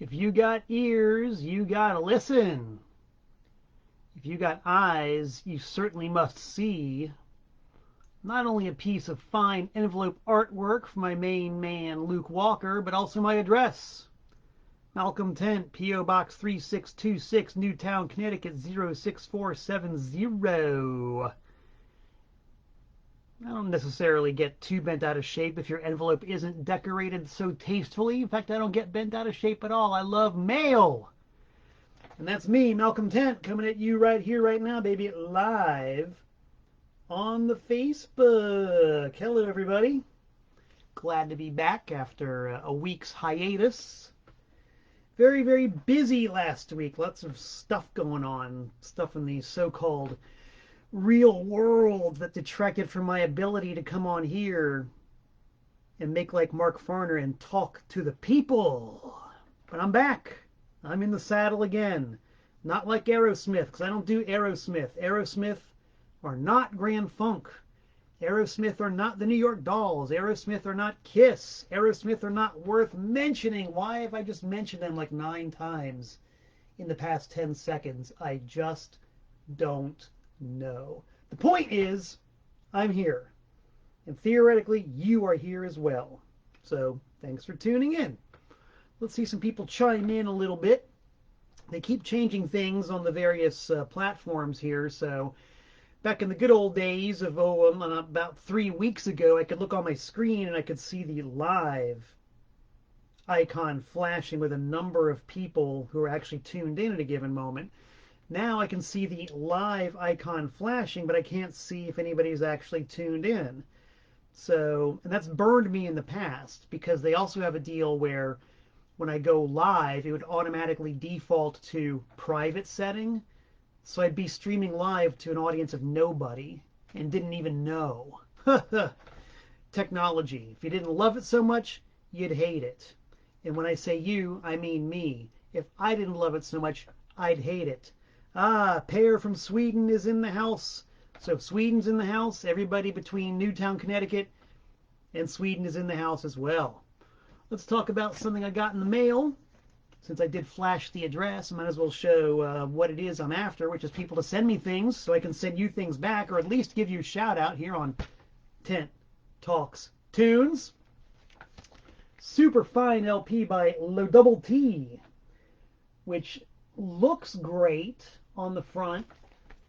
If you got ears, you gotta listen. If you got eyes, you certainly must see. Not only a piece of fine envelope artwork from my main man, Luke Walker, but also my address. Malcolm Tent, P.O. Box 3626, Newtown, Connecticut 06470. I don't necessarily get too bent out of shape if your envelope isn't decorated so tastefully. In fact, I don't get bent out of shape at all. I love mail. And that's me, Malcolm Tent, coming at you right here, right now, baby, live on the Facebook. Hello, everybody. Glad to be back after a week's hiatus. Very, very busy last week. Lots of stuff going on. Stuff in the so-called real world that detracted from my ability to come on here and make like Mark Farner and talk to the people. But I'm back. I'm in the saddle again. Not like Aerosmith, because I don't do Aerosmith. Aerosmith are not Grand Funk. Aerosmith are not the New York Dolls. Aerosmith are not Kiss. Aerosmith are not worth mentioning. Why have I just mentioned them like 9 times in the past 10 seconds? I just don't know. The point is, I'm here. And theoretically, you are here as well. So, thanks for tuning in. Let's see some people chime in a little bit. They keep changing things on the various platforms here. So, back in the good old days of, about 3 weeks ago, I could look on my screen and I could see the live icon flashing with a number of people who are actually tuned in at a given moment. Now I can see the live icon flashing, but I can't see if anybody's actually tuned in. So, and that's burned me in the past because they also have a deal where when I go live, it would automatically default to private setting. So I'd be streaming live to an audience of nobody and didn't even know. Technology. If you didn't love it so much, you'd hate it. And when I say you, I mean me. If I didn't love it so much, I'd hate it. Ah, Pear from Sweden is in the house. So if Sweden's in the house, everybody between Newtown, Connecticut and Sweden is in the house as well. Let's talk about something I got in the mail. Since I did flash the address, I might as well show what it is I'm after, which is people to send me things so I can send you things back, or at least give you a shout out here on Tent Talks Tunes. Super fine LP by Lo Double T, which looks great on the front,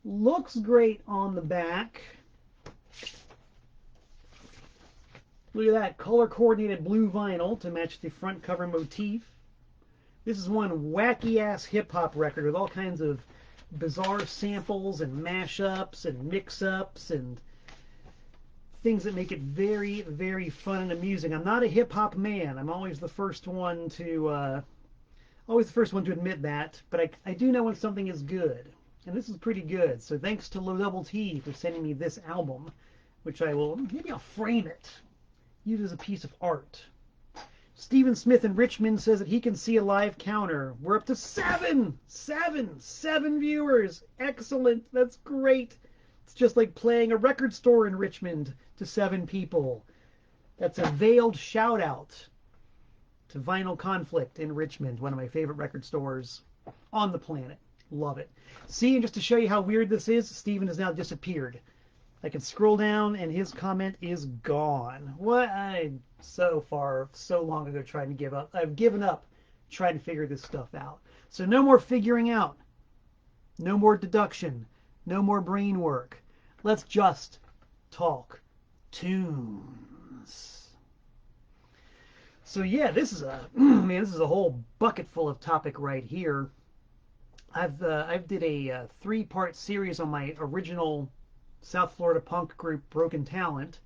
looks great on the back. Look at that, color coordinated blue vinyl to match the front cover motif. This is one wacky ass hip hop record with all kinds of bizarre samples and mashups and mix-ups and things that make it very, very fun and amusing. I'm not a hip hop man. I'm always the first one to admit that, but I do know when something is good, and this is pretty good. So thanks to Low Double T for sending me this album, which maybe I'll frame it, use it as a piece of art. Stephen Smith in Richmond says that he can see a live counter. We're up to 7 viewers. Excellent. That's great. It's just like playing a record store in Richmond to 7 people. That's a veiled shout out to Vinyl Conflict in Richmond, one of my favorite record stores on the planet. Love it. See, and just to show you how weird this is, Stephen has now disappeared. I can scroll down and his comment is gone. What? So long ago trying to give up. I've given up trying to figure this stuff out. So no more figuring out. No more deduction. No more brain work. Let's just talk tunes. So yeah, this is a whole bucket full of topic right here. I've did a 3-part series on my original South Florida punk group Broken Talent,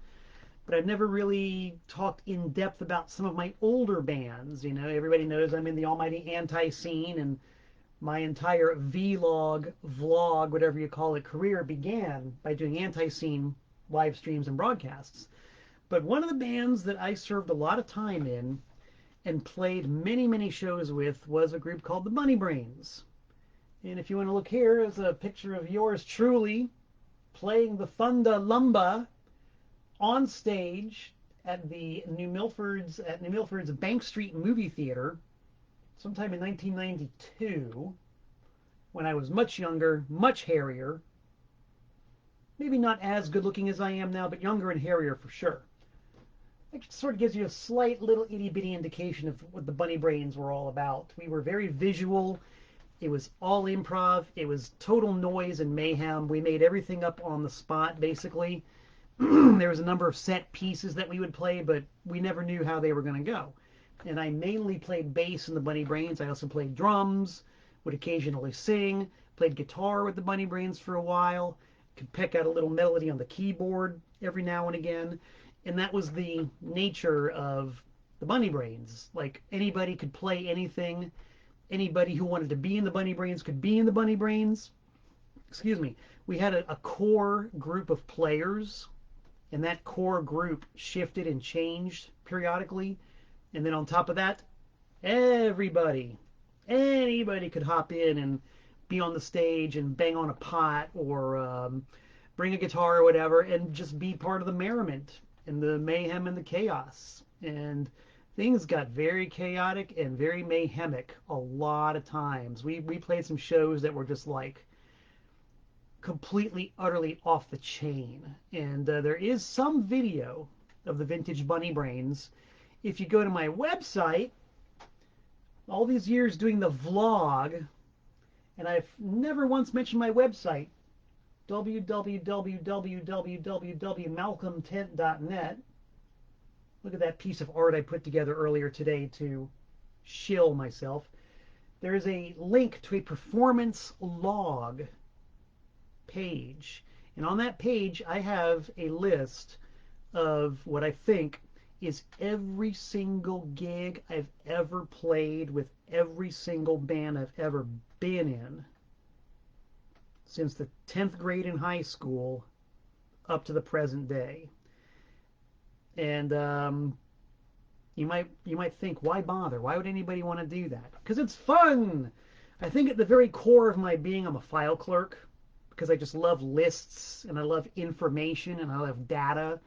but I've never really talked in depth about some of my older bands. You know, everybody knows I'm in the almighty Antiseen, and my entire vlog, whatever you call it, career began by doing Antiseen live streams and broadcasts. But one of the bands that I served a lot of time in and played many, many shows with was a group called the Bunny Brains. And if you want to look here, there's a picture of yours truly playing the Thunder Lumba on stage at the New Milford's Bank Street Movie Theater. sometime in 1992, when I was much younger, much hairier. Maybe not as good looking as I am now, but younger and hairier for sure. It sort of gives you a slight little itty bitty indication of what the Bunny Brains were all about. We were very visual. It was all improv. It was total noise and mayhem. We made everything up on the spot, basically. There was a number of set pieces that we would play, but we never knew how they were going to go. And I mainly played bass in the Bunny Brains. I also played drums, would occasionally sing, played guitar with the Bunny Brains for a while, could pick out a little melody on the keyboard every now and again. And that was the nature of the Bunny Brains. Like, anybody could play anything. Anybody who wanted to be in the Bunny Brains could be in the Bunny Brains. Excuse me. We had a core group of players, and that core group shifted and changed periodically. And then on top of that, anybody could hop in and be on the stage and bang on a pot or bring a guitar or whatever and just be part of the merriment and the mayhem and the chaos. And things got very chaotic and very mayhemic a lot of times. We played some shows that were just like completely, utterly off the chain. And there is some video of the vintage Bunny Brains. If you go to my website, all these years doing the vlog, and I've never once mentioned my website, www.malcolmtent.net. Look at that piece of art I put together earlier today to shill myself. There is a link to a performance log page. And on that page, I have a list of what I think is every single gig I've ever played with every single band I've ever been in since the 10th grade in high school up to the present day. And you might think, why bother? Why would anybody want to do that? Because it's fun. I think at the very core of my being, I'm a file clerk because I just love lists and I love information and I love data.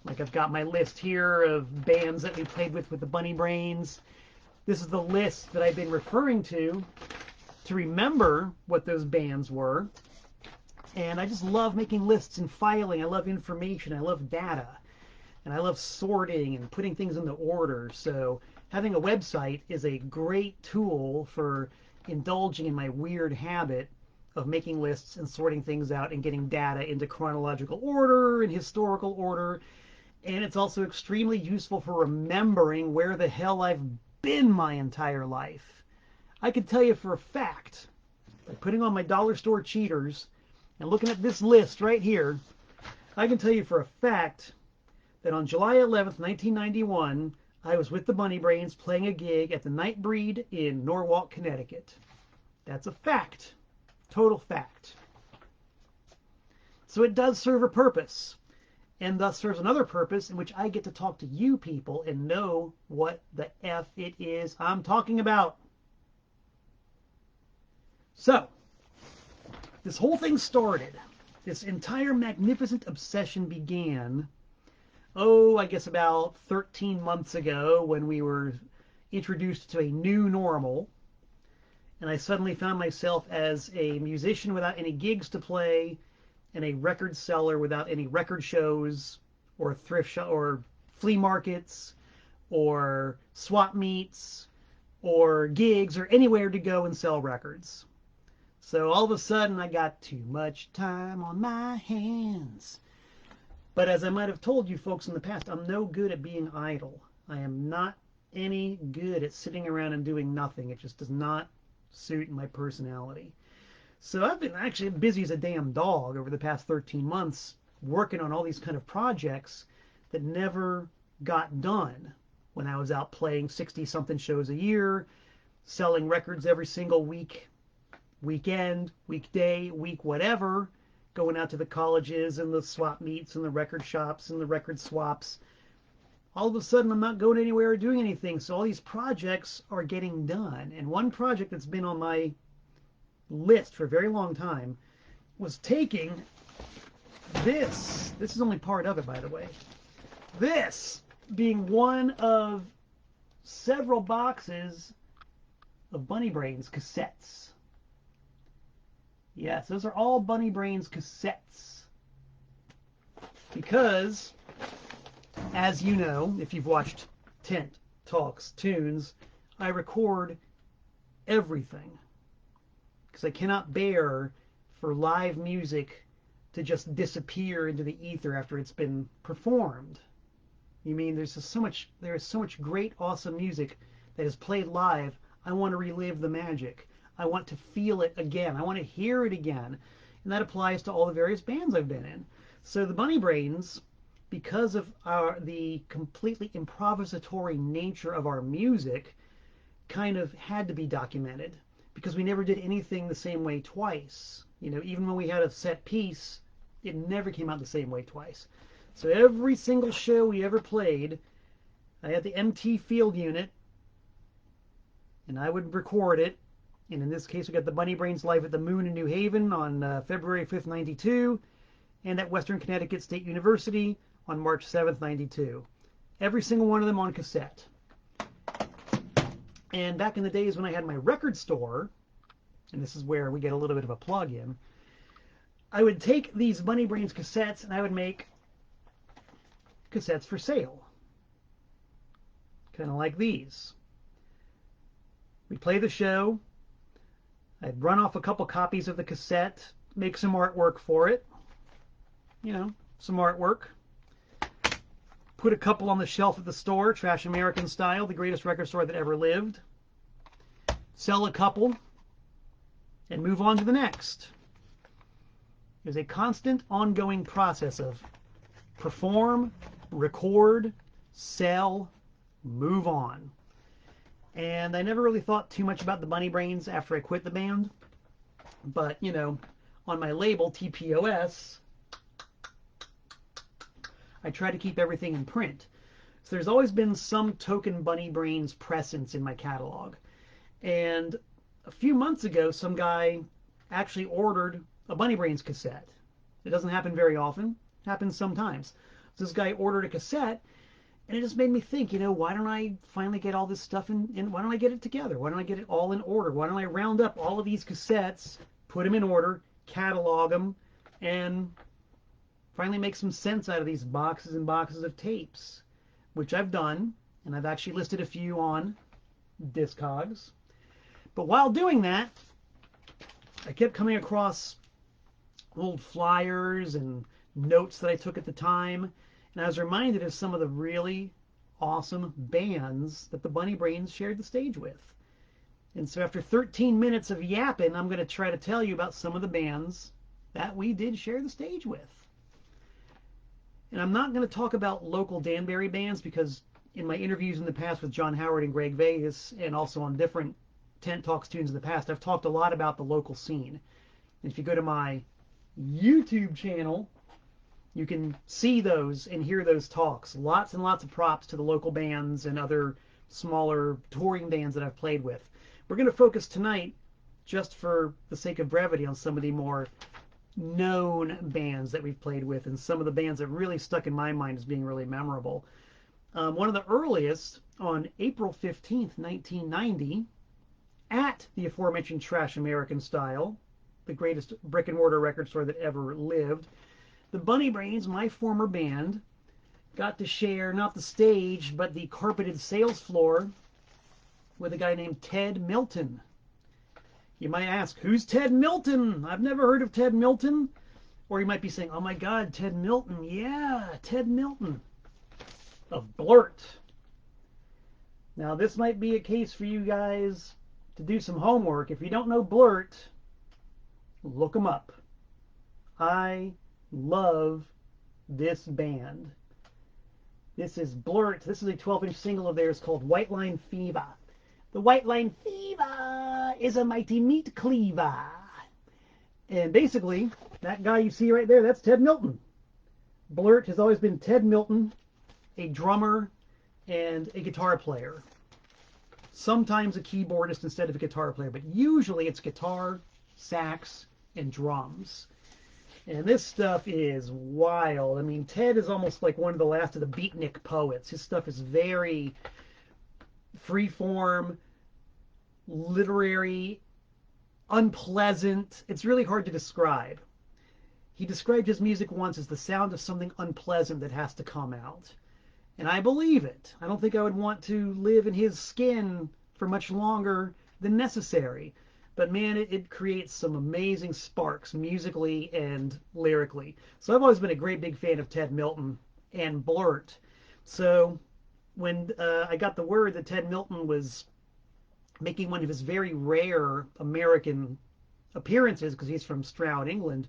Like, I've got my list here of bands that we played with the Bunny Brains. This is the list that I've been referring to remember what those bands were. And I just love making lists and filing. I love information. I love data. And I love sorting and putting things into order. So having a website is a great tool for indulging in my weird habit of making lists and sorting things out and getting data into chronological order and historical order. And it's also extremely useful for remembering where the hell I've been my entire life. I can tell you for a fact, by putting on my dollar store cheaters and looking at this list right here, I can tell you for a fact that on July 11th, 1991, I was with the Bunny Brains playing a gig at the Nightbreed in Norwalk, Connecticut. That's a fact. Total fact. So it does serve a purpose, and thus serves another purpose in which I get to talk to you people and know what the F it is I'm talking about. So, this whole thing started, this entire magnificent obsession began, I guess about 13 months ago when we were introduced to a new normal. And I suddenly found myself as a musician without any gigs to play and a record seller without any record shows or thrift shop or flea markets or swap meets or gigs or anywhere to go and sell records. So all of a sudden I got too much time on my hands. But as I might have told you folks in the past, I'm no good at being idle. I am not any good at sitting around and doing nothing. It just does not suit my personality. So I've been actually busy as a damn dog over the past 13 months working on all these kind of projects that never got done when I was out playing 60-something shows a year, selling records every single week, weekend, weekday, week whatever, going out to the colleges and the swap meets and the record shops and the record swaps. All of a sudden I'm not going anywhere or doing anything, so all these projects are getting done. And one project that's been on my list for a very long time was taking this is only part of it, by the way, this being one of several boxes of Bunny Brains cassettes. Yes, those are all Bunny Brains cassettes. Because, as you know, if you've watched Tent Talks Tunes, I record everything. Because I cannot bear for live music to just disappear into the ether after it's been performed. You mean there is so much great, awesome music that is played live. I want to relive the magic. I want to feel it again. I want to hear it again. And that applies to all the various bands I've been in. So the Bunny Brains, because of the completely improvisatory nature of our music, kind of had to be documented, because we never did anything the same way twice. You know, even when we had a set piece, it never came out the same way twice. So every single show we ever played, I had the MT field unit, and I would record it. And in this case, we got the Bunny Brains live at the Moon in New Haven on February 5th, 92, and at Western Connecticut State University on March 7th, 92. Every single one of them on cassette. And back in the days when I had my record store, and this is where we get a little bit of a plug-in, I would take these Bunny Brains cassettes and I would make cassettes for sale. Kind of like these. We'd play the show. I'd run off a couple copies of the cassette, make some artwork for it. You know, some artwork. Put a couple on the shelf at the store, Trash American style, the greatest record store that ever lived. Sell a couple and move on to the next. There's a constant ongoing process of perform, record, sell, move on. And I never really thought too much about the Bunny Brains after I quit the band. But, you know, on my label, TPOS, I try to keep everything in print. So there's always been some token Bunny Brains presence in my catalog. And a few months ago, some guy actually ordered a Bunny Brains cassette. It doesn't happen very often. It happens sometimes. So this guy ordered a cassette, and it just made me think, you know, why don't I finally get all this stuff in, why don't I get it together? Why don't I get it all in order? Why don't I round up all of these cassettes, put them in order, catalog them, and finally make some sense out of these boxes and boxes of tapes, which I've done, and I've actually listed a few on Discogs. But while doing that, I kept coming across old flyers and notes that I took at the time, and I was reminded of some of the really awesome bands that the Bunny Brains shared the stage with. And so after 13 minutes of yapping, I'm going to try to tell you about some of the bands that we did share the stage with. And I'm not going to talk about local Danbury bands, because in my interviews in the past with John Howard and Greg Vegas, and also on different Tent Talks Tunes in the past, I've talked a lot about the local scene. And if you go to my YouTube channel, you can see those and hear those talks. Lots and lots of props to the local bands and other smaller touring bands that I've played with. We're going to focus tonight, just for the sake of brevity, on some of the more known bands that we've played with, and some of the bands that really stuck in my mind as being really memorable. One of the earliest, on April 15th, 1990, at the aforementioned Trash American Style, the greatest brick and mortar record store that ever lived, the Bunny Brains, my former band, got to share not the stage, but the carpeted sales floor with a guy named Ted Milton. You might ask, who's Ted Milton? I've never heard of Ted Milton. Or you might be saying, oh my God, Ted Milton. Yeah, Ted Milton of Blurt. Now, this might be a case for you guys to do some homework. If you don't know Blurt, look them up. I love this band. This is Blurt. This is a 12-inch single of theirs called White Line Fever. The White Line Fever is a mighty meat cleaver. And basically, that guy you see right there, that's Ted Milton. Blurt has always been Ted Milton, a drummer and a guitar player. Sometimes a keyboardist instead of a guitar player, but usually it's guitar, sax, and drums. And this stuff is wild. I mean, Ted is almost like one of the last of the beatnik poets. His stuff is very freeform, literary, unpleasant. It's really hard to describe. He described his music once as the sound of something unpleasant that has to come out. And I believe it. I don't think I would want to live in his skin for much longer than necessary. But man, it creates some amazing sparks musically and lyrically. So I've always been a great big fan of Ted Milton and Blurt. So when I got the word that Ted Milton was making one of his very rare American appearances, because he's from Stroud, England,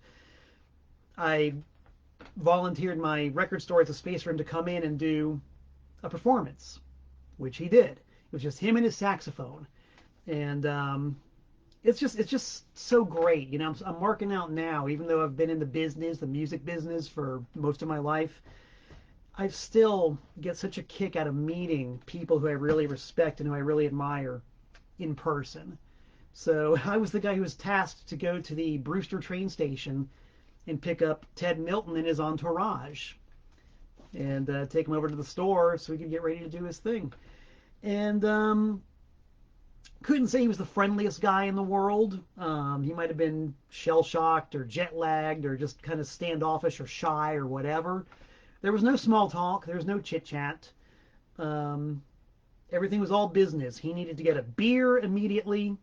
I volunteered my record store as a space for him to come in and do a performance, which he did. It was just him and his saxophone, and it's just so great. You know, I'm marking out now, even though I've been in the business, the music business, for most of my life. I still get such a kick out of meeting people who I really respect and who I really admire in person. So I was the guy who was tasked to go to the Brewster train station and pick up Ted Milton and his entourage and take him over to the store so he could get ready to do his thing. And couldn't say he was the friendliest guy in the world. He might have been shell-shocked or jet-lagged or just kind of standoffish or shy or whatever. There was no small talk. There was no chit-chat. Everything was all business. He needed to get a beer immediately,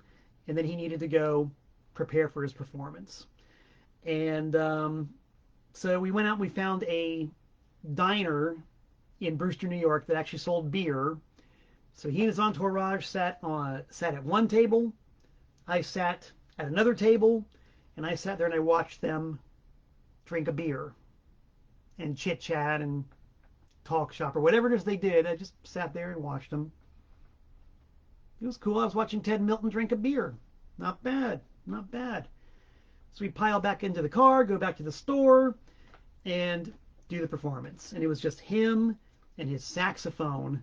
and then he needed to go prepare for his performance. And so we went out and we found a diner in Brewster, New York that actually sold beer. So he and his entourage sat at one table. I sat at another table, and I sat there and I watched them drink a beer and chit chat and talk shop or whatever it is they did. I just sat there and watched them. It was cool. I was watching Ted Milton drink a beer. Not bad, not bad. So we pile back into the car, go back to the store, and do the performance. And it was just him and his saxophone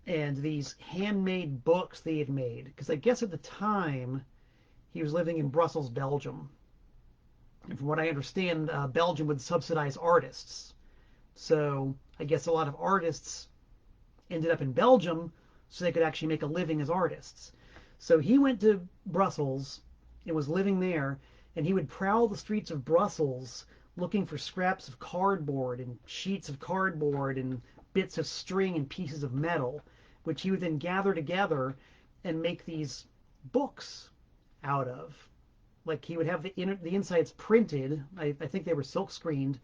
and these handmade books they had made. Because I guess at the time he was living in Brussels, Belgium. And from what I understand, Belgium would subsidize artists. So I guess a lot of artists ended up in Belgium so they could actually make a living as artists. So he went to Brussels and was living there, and he would prowl the streets of Brussels looking for scraps of cardboard and sheets of cardboard and bits of string and pieces of metal, which he would then gather together and make these books out of. Like he would have the insides printed. I think they were silk screened,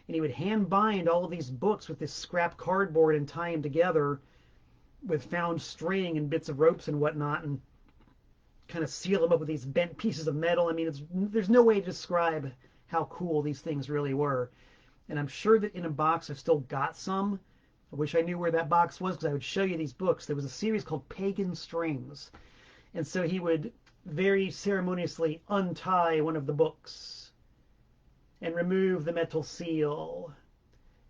and he would hand bind all of these books with this scrap cardboard and tie them together with found string and bits of ropes and whatnot, and kind of seal them up with these bent pieces of metal. I mean, there's no way to describe how cool these things really were. And I'm sure that in a box I've still got some. I wish I knew where that box was, because I would show you these books. There was a series called Pagan Strings. And so he would very ceremoniously untie one of the books and remove the metal seal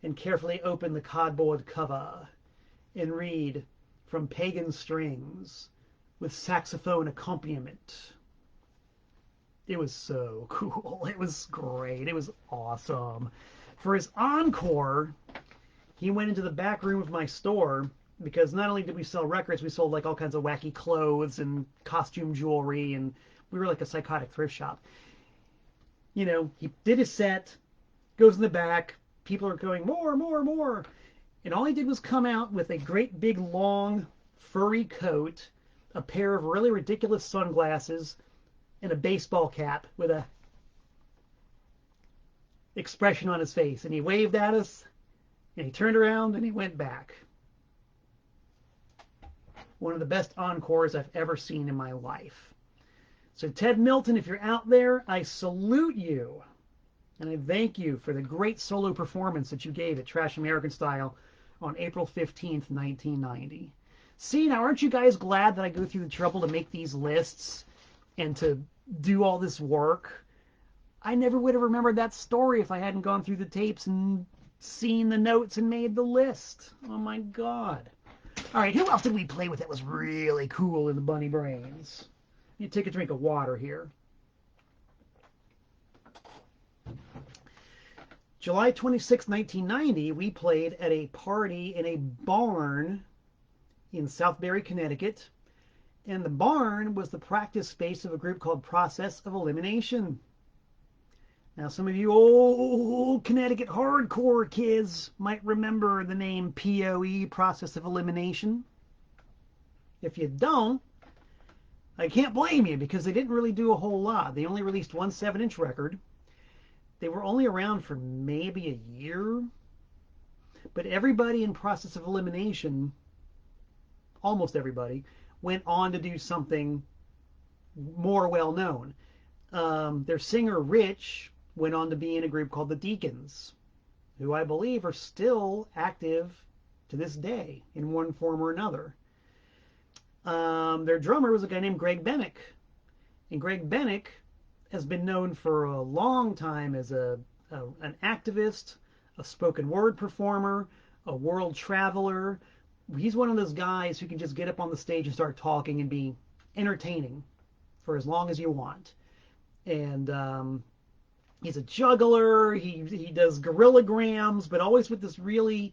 and carefully open the cardboard cover and read from Pagan Strings with saxophone accompaniment. It was so cool. It was great. It was awesome. For his encore, he went into the back room of my store, because not only did we sell records, we sold like all kinds of wacky clothes and costume jewelry, and we were like a psychotic thrift shop. You know, he did his set, goes in the back, people are going, more, more, more. And all he did was come out with a great big long furry coat, a pair of really ridiculous sunglasses, and a baseball cap with a expression on his face. And he waved at us, and he turned around, and he went back. One of the best encores I've ever seen in my life. So Ted Milton, if you're out there, I salute you. And I thank you for the great solo performance that you gave at Trash American Style on April 15th, 1990. See, now aren't you guys glad that I go through the trouble to make these lists and to do all this work? I never would have remembered that story if I hadn't gone through the tapes and seen the notes and made the list. Oh my God. All right, who else did we play with that was really cool in the Bunny Brains? You take a drink of water here. July 26, 1990, we played at a party in a barn in Southbury, Connecticut. And the barn was the practice space of a group called Process of Elimination. Now, some of you old Connecticut hardcore kids might remember the name POE, Process of Elimination. If you don't, I can't blame you, because they didn't really do a whole lot. They only released one 7-inch record. They were only around for maybe a year. But everybody in Process of Elimination, almost everybody, went on to do something more well known. Their singer Rich went on to be in a group called the Deacons, who I believe are still active to this day in one form or another. Their drummer was a guy named Greg Bennick. And Greg Bennick has been known for a long time as an activist, a spoken word performer, a world traveler. He's one of those guys who can just get up on the stage and start talking and be entertaining for as long as you want. And he's a juggler. He does gorillograms, but always with this really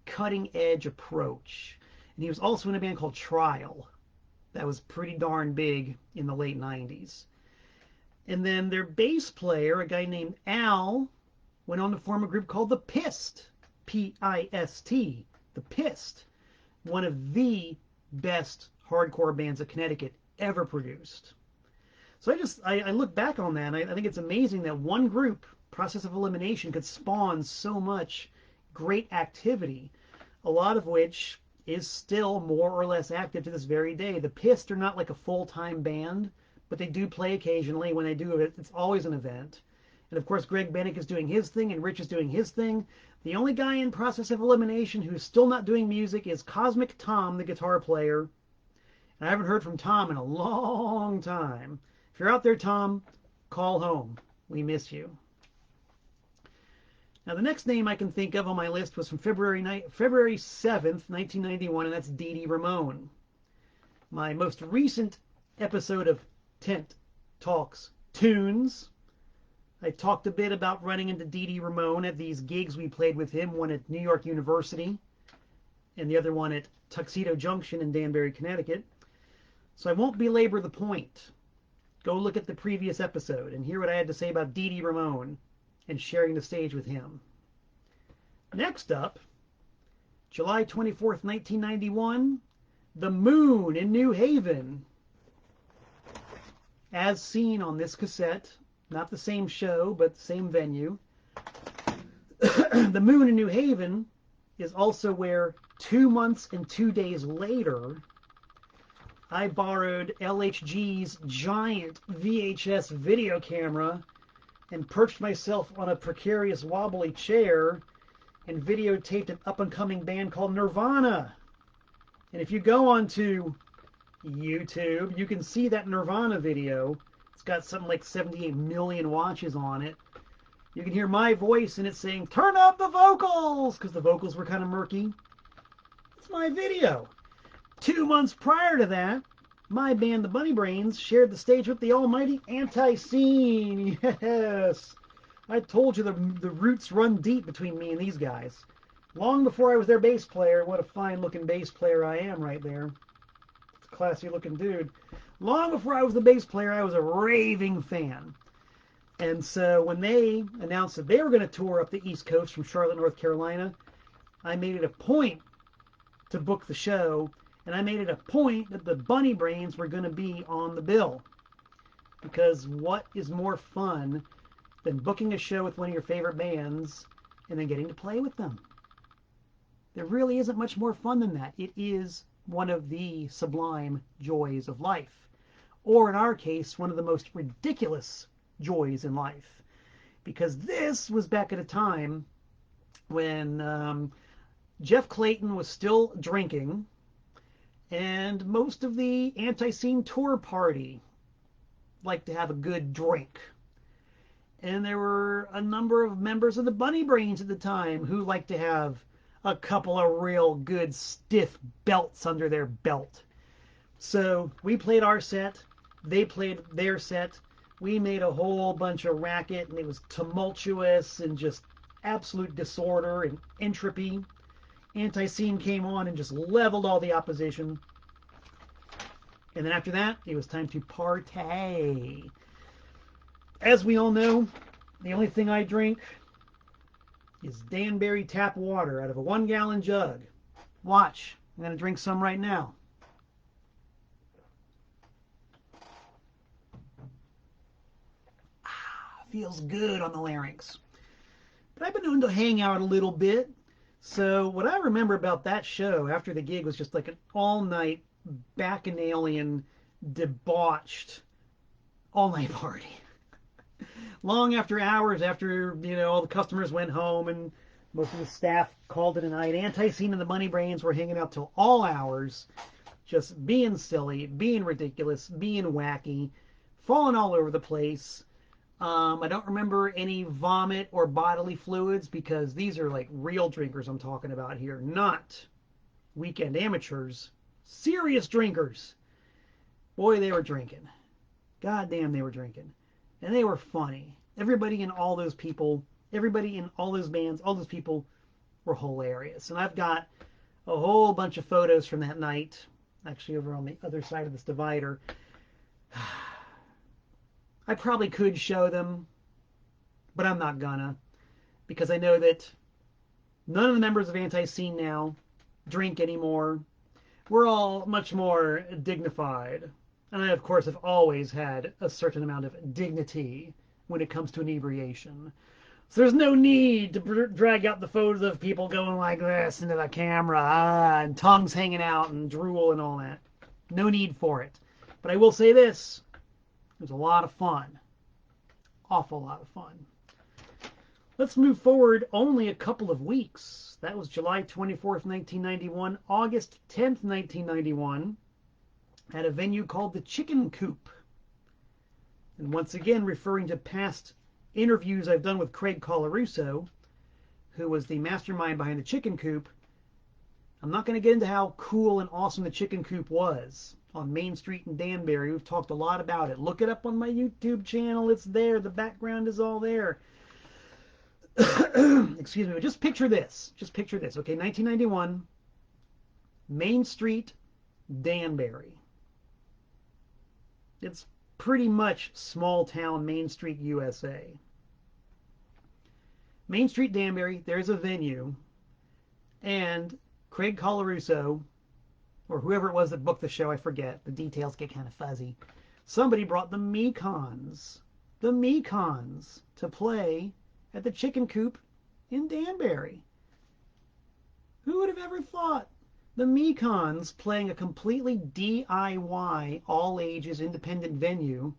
cutting edge approach. And he was also in a band called Trial that was pretty darn big in the late 90s. And then their bass player, a guy named Al, went on to form a group called the Pist, P-I-S-T, the Pist, one of the best hardcore bands that Connecticut ever produced. So I look back on that, and I think it's amazing that one group, Process of Elimination, could spawn so much great activity, a lot of which is still more or less active to this very day. The Pist are not like a full-time band, but they do play occasionally. When they do it, it's always an event. And of course, Greg Bennick is doing his thing, and Rich is doing his thing. The only guy in Process of Elimination who's still not doing music is Cosmic Tom, the guitar player. And I haven't heard from Tom in a long time. If you're out there, Tom, call home. We miss you. Now, the next name I can think of on my list was from February 7th, 1991, and that's Dee Dee Ramone. My most recent episode of Tent Talks Tunes, I talked a bit about running into Dee Dee Ramone at these gigs we played with him, one at New York University and the other one at Tuxedo Junction in Danbury, Connecticut. So I won't belabor the point. Go look at the previous episode and hear what I had to say about Dee Dee Ramone and sharing the stage with him. Next up, July 24th, 1991, The Moon in New Haven. As seen on this cassette, not the same show, but the same venue. The Moon in New Haven is also where 2 months and 2 days later, I borrowed LHG's giant VHS video camera and perched myself on a precarious wobbly chair and videotaped an up-and-coming band called Nirvana. And if you go onto YouTube, you can see that Nirvana video. It's got something like 78 million watches on it. You can hear my voice in it saying, "Turn up the vocals," because the vocals were kind of murky. It's my video. 2 months prior to that, my band, the Bunny Brains, shared the stage with the almighty Antiseen. Yes! I told you the roots run deep between me and these guys. Long before I was their bass player, what a fine-looking bass player I am right there. It's a classy-looking dude. Long before I was the bass player, I was a raving fan. And so when they announced that they were going to tour up the East Coast from Charlotte, North Carolina, I made it a point to book the show, and I made it a point that the Bunny Brains were going to be on the bill. Because what is more fun than booking a show with one of your favorite bands and then getting to play with them? There really isn't much more fun than that. It is one of the sublime joys of life. Or in our case, one of the most ridiculous joys in life. Because this was back at a time when Jeff Clayton was still drinking, and most of the Antiseen tour party liked to have a good drink. And there were a number of members of the Bunny Brains at the time who liked to have a couple of real good stiff belts under their belt. So we played our set, they played their set, we made a whole bunch of racket, and it was tumultuous and just absolute disorder and entropy. Antiseen came on and just leveled all the opposition. And then after that, it was time to partay. As we all know, the only thing I drink is Danbury tap water out of a 1-gallon jug. Watch, I'm going to drink some right now. Feels good on the larynx. But I've been known to hang out a little bit. So what I remember about that show after the gig was just like an all-night, bacchanalian, debauched, all-night party. Long after hours, after, all the customers went home and most of the staff called it a night, Antiseen and the Bunny Brains were hanging out till all hours, just being silly, being ridiculous, being wacky, falling all over the place. I don't remember any vomit or bodily fluids because these are like real drinkers I'm talking about here, not weekend amateurs, serious drinkers. Boy, they were drinking. God damn, they were drinking. And they were funny. Everybody in all those people, everybody in all those bands, all those people were hilarious. And I've got a whole bunch of photos from that night, actually over on the other side of this divider. I probably could show them, but I'm not gonna, because I know that none of the members of Antiseen now drink anymore. We're all much more dignified. And I, of course, have always had a certain amount of dignity when it comes to inebriation. So there's no need to drag out the photos of people going like this into the camera, and tongues hanging out and drool and all that. No need for it. But I will say this. It was a lot of fun. Awful lot of fun. Let's move forward only a couple of weeks. That was July 24th, 1991. August 10th, 1991. At a venue called the Chicken Coop. And once again, referring to past interviews I've done with Craig Colarusso, who was the mastermind behind the Chicken Coop, I'm not going to get into how cool and awesome the Chicken Coop was on Main Street in Danbury. We've talked a lot about it. Look it up on my YouTube channel. It's there. The background is all there. Excuse me. But just picture this. Just picture this. Okay, 1991, Main Street, Danbury. It's pretty much small town Main Street, USA. Main Street, Danbury, there's a venue, and Craig Colarusso, or whoever it was that booked the show, I forget, the details get kind of fuzzy. Somebody brought the Mekons to play at the Chicken Coop in Danbury. Who would have ever thought the Mekons playing a completely DIY, all-ages independent venue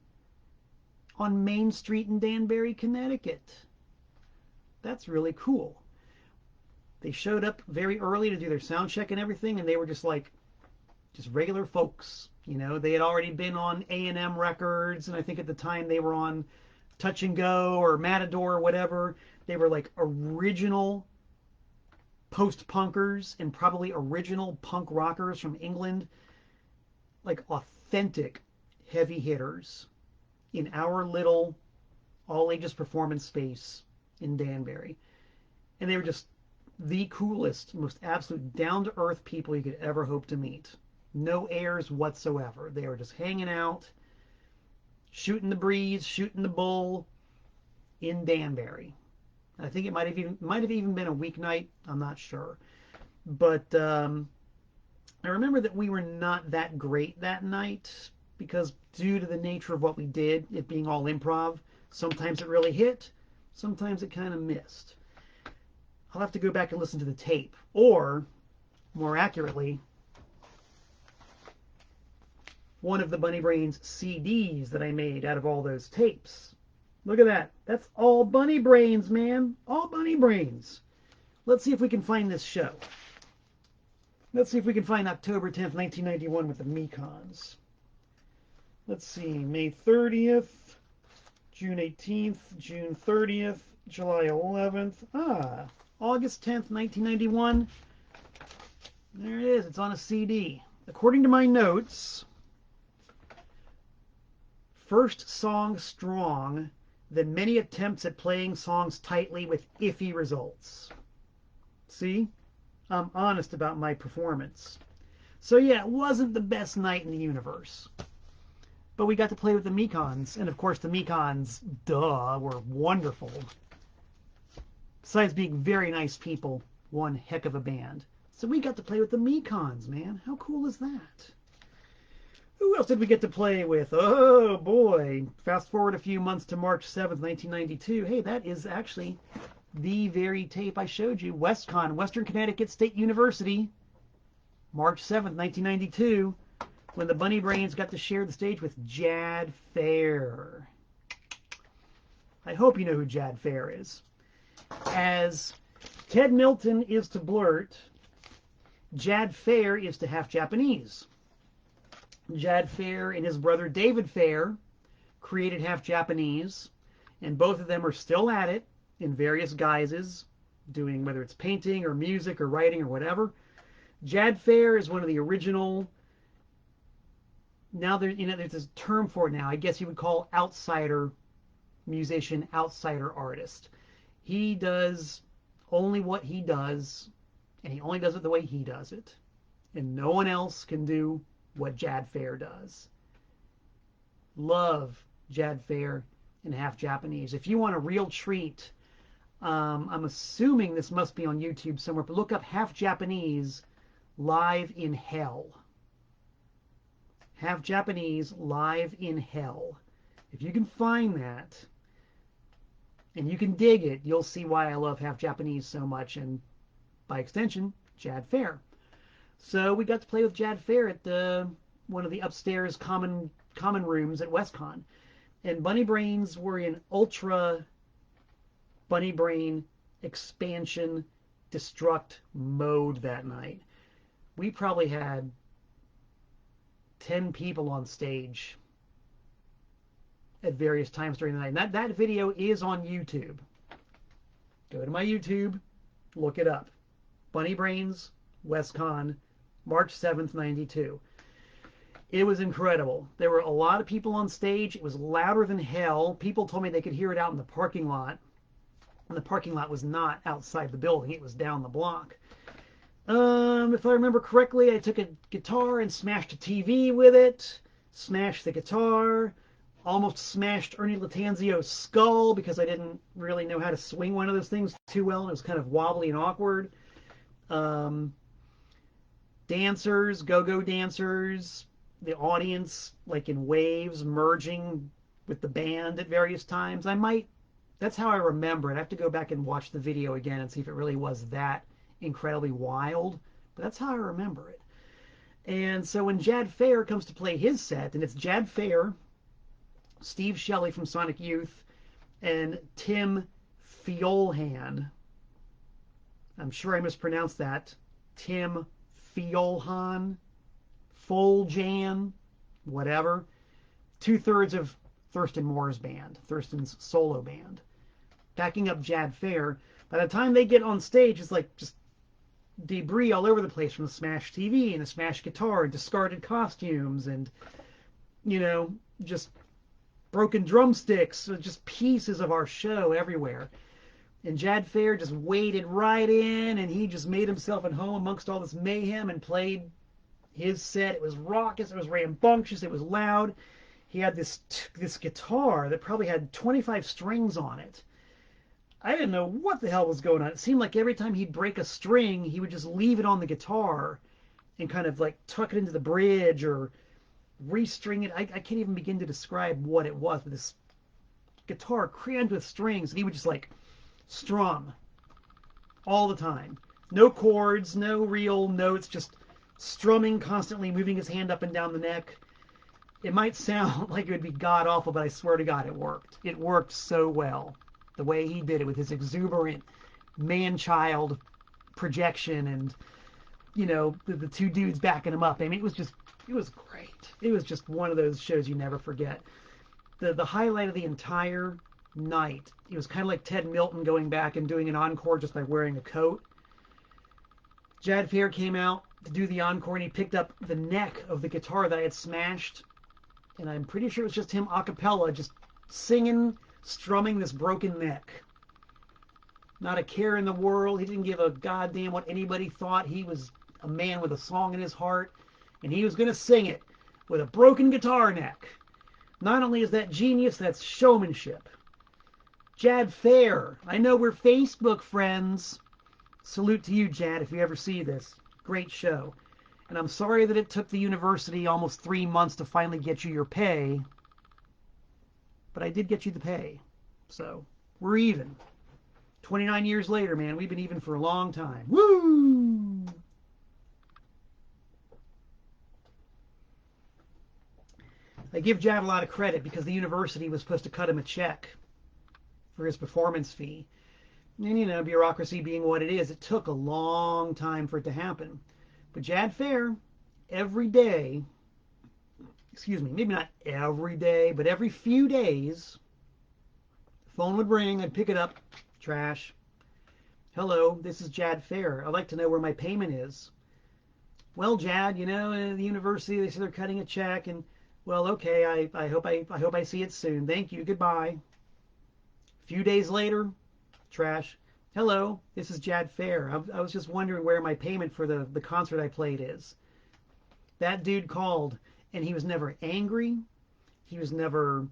on Main Street in Danbury, Connecticut? That's really cool. They showed up very early to do their sound check and everything, and they were just regular folks. They had already been on A&M Records, and I think at the time they were on Touch and Go or Matador or whatever. They were like original post-punkers and probably original punk rockers from England, like authentic heavy hitters in our little all-ages performance space in Danbury. And they were just the coolest, most absolute down-to-earth people you could ever hope to meet. No airs whatsoever. They were just hanging out, shooting the breeze, shooting the bull in Danbury. I think it might have even been a weeknight. I'm not sure. But I remember that we were not that great that night because due to the nature of what we did, it being all improv, sometimes it really hit, sometimes it kind of missed. I'll have to go back and listen to the tape. Or, more accurately, one of the Bunny Brains CDs that I made out of all those tapes. Look at that. That's all Bunny Brains, man. All Bunny Brains. Let's see if we can find this show. Let's see if we can find October 10th, 1991 with the Mekons. Let's see. May 30th, June 18th, June 30th, July 11th. August 10th, 1991. There it is. It's on a CD. According to my notes, first song strong, then many attempts at playing songs tightly with iffy results. See? I'm honest about my performance. So yeah, it wasn't the best night in the universe. But we got to play with the Mekons, and of course the Mekons, duh, were wonderful. Besides being very nice people, one heck of a band. So we got to play with the Mekons, man. How cool is that? Who else did we get to play with? Oh boy. Fast forward a few months to March 7th, 1992. Hey, that is actually the very tape I showed you. WestCon, Western Connecticut State University, March 7th, 1992, when the Bunny Brains got to share the stage with Jad Fair. I hope you know who Jad Fair is. As Ted Milton is to Blurt, Jad Fair is to half Japanese. Jad Fair and his brother David Fair created Half Japanese, and both of them are still at it in various guises, doing whether it's painting or music or writing or whatever. Jad Fair is one of the original. Now there's this term for it now. I guess you would call outsider musician, outsider artist. He does only what he does, and he only does it the way he does it, and no one else can do what Jad Fair does. Love Jad Fair and Half Japanese. If you want a real treat, I'm assuming this must be on YouTube somewhere, but look up Half Japanese Live in Hell. Half Japanese Live in Hell. If you can find that and you can dig it, you'll see why I love Half Japanese so much, and by extension, Jad Fair. So we got to play with Jad Fair at one of the upstairs common rooms at WestCon. And Bunny Brains were in ultra Bunny Brain expansion destruct mode that night. We probably had 10 people on stage at various times during the night. And that video is on YouTube. Go to my YouTube, look it up. Bunny Brains, WestCon, March 7th, 92. It was incredible. There were a lot of people on stage. It was louder than hell. People told me they could hear it out in the parking lot. And the parking lot was not outside the building. It was down the block. If I remember correctly, I took a guitar and smashed a TV with it. Smashed the guitar. Almost smashed Ernie Latanzio's skull because I didn't really know how to swing one of those things too well. And it was kind of wobbly and awkward. Dancers, go-go dancers, the audience like in waves merging with the band at various times. That's how I remember it. I have to go back and watch the video again and see if it really was that incredibly wild, but that's how I remember it. And so when Jad Fair comes to play his set, and it's Jad Fair, Steve Shelley from Sonic Youth, and Tim Fiolhan. I'm sure I mispronounced that. Tim Fiolhan, Foljan, whatever. 2/3 of Thurston Moore's band, Thurston's solo band. Backing up Jad Fair. By the time they get on stage, it's like just debris all over the place from the smashed TV and a smashed guitar and discarded costumes and, just broken drumsticks, just pieces of our show everywhere. And Jad Fair just waded right in, and he just made himself at home amongst all this mayhem and played his set. It was raucous, it was rambunctious, it was loud. He had this guitar that probably had 25 strings on it. I didn't know what the hell was going on. It seemed like every time he'd break a string, he would just leave it on the guitar and kind of like tuck it into the bridge or restring it. I can't even begin to describe what it was, but this guitar crammed with strings, and he would just like strum all the time. No chords, no real notes, just strumming constantly, moving his hand up and down the neck. It might sound like it would be god-awful, but I swear to God, it worked. It worked so well. The way he did it with his exuberant man-child projection and, the two dudes backing him up. I mean, it was great. It was just one of those shows you never forget. The highlight of the entire night, it was kind of like Ted Milton going back and doing an encore just by wearing a coat. Jad Fair came out to do the encore, and he picked up the neck of the guitar that I had smashed, and I'm pretty sure it was just him a cappella, just singing, strumming this broken neck. Not a care in the world. He didn't give a goddamn what anybody thought. He was a man with a song in his heart. And he was going to sing it with a broken guitar neck. Not only is that genius, that's showmanship. Jad Fair, I know we're Facebook friends. Salute to you, Jad, if you ever see this. Great show. And I'm sorry that it took the university almost 3 months to finally get you your pay. But I did get you the pay. So, we're even. 29 years later, man, we've been even for a long time. Woo! I give Jad a lot of credit because the university was supposed to cut him a check for his performance fee. And, you know, bureaucracy being what it is, it took a long time for it to happen. But Jad Fair, every day, excuse me, maybe not every day, but every few days, the phone would ring, I'd pick it up, trash. Hello, this is Jad Fair. I'd like to know where my payment is. Well, Jad, you know, the university, they say they're cutting a check, and, well, okay, I hope I see it soon. Thank you, goodbye. A few days later, trash. Hello, this is Jad Fair. I was just wondering where my payment for the concert I played is. That dude called, and he was never angry. He was never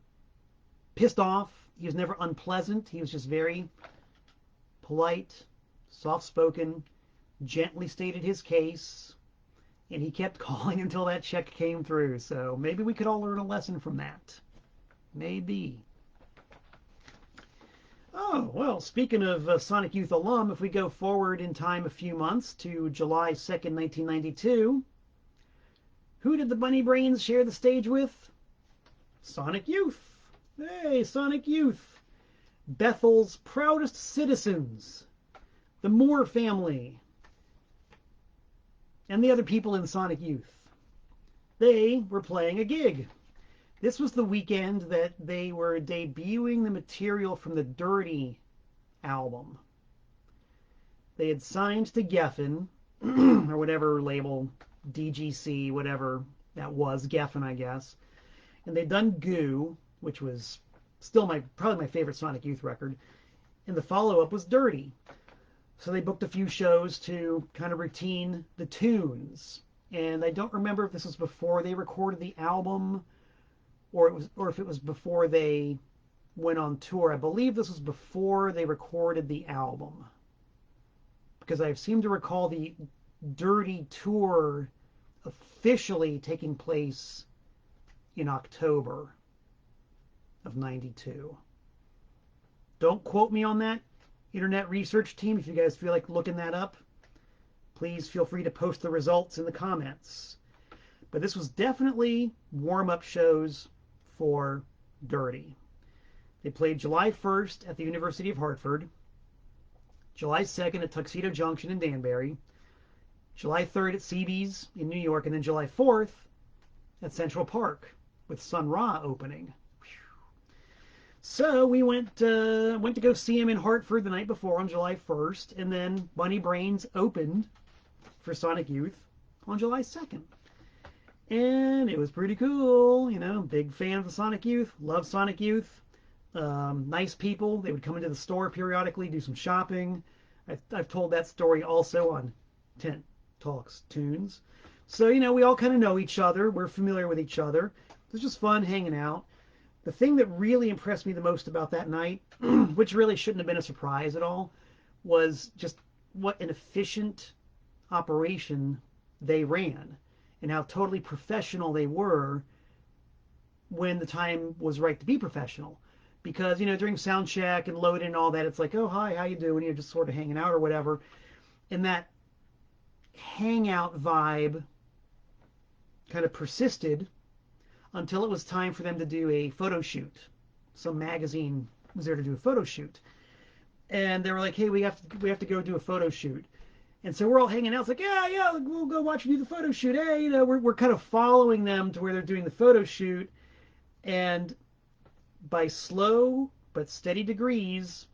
pissed off. He was never unpleasant. He was just very polite, soft-spoken, gently stated his case, and he kept calling until that check came through. So maybe we could all learn a lesson from that. Maybe. Oh, well, speaking of Sonic Youth alum, if we go forward in time a few months to July 2nd, 1992, who did the Bunny Brains share the stage with? Sonic Youth. Hey, Sonic Youth. Bethel's proudest citizens. The Moore family. And the other people in Sonic Youth. They were playing a gig. This was the weekend that they were debuting the material from the Dirty album. They had signed to Geffen, or whatever label, DGC, whatever that was, Geffen, I guess. And they'd done Goo, which was still probably my favorite Sonic Youth record. And the follow-up was Dirty. So they booked a few shows to kind of routine the tunes. And I don't remember if this was before they recorded the album, or if it was before they went on tour. I believe this was before they recorded the album, because I seem to recall the Dirty tour officially taking place in October of '92. Don't quote me on that, internet research team. If you guys feel like looking that up, please feel free to post the results in the comments. But this was definitely warm-up shows for Dirty. They played July 1st at the University of Hartford, July 2nd at Tuxedo Junction in Danbury, July 3rd at CB's in New York, and then July 4th at Central Park with Sun Ra opening. So we went to go see him in Hartford the night before on July 1st, and then Bunny Brains opened for Sonic Youth on July 2nd. And it was pretty cool, you know, big fan of the Sonic Youth, love Sonic Youth, nice people. They would come into the store periodically, do some shopping. I've told that story also on Tent Talks Tunes. So, you know, we all kind of know each other. We're familiar with each other. It was just fun hanging out. The thing that really impressed me the most about that night, which really shouldn't have been a surprise at all, was just what an efficient operation they ran, and how totally professional they were when the time was right to be professional. Because, you know, during sound check and loading and all that, it's like, oh, hi, how you doing? You're just sort of hanging out or whatever. And that hangout vibe kind of persisted until it was time for them to do a photo shoot. Some magazine was there to do a photo shoot. And they were like, hey, we have to go do a photo shoot. And so we're all hanging out. It's like, yeah, we'll go watch you do the photo shoot. Hey, you know, we're kind of following them to where they're doing the photo shoot. And by slow but steady degrees,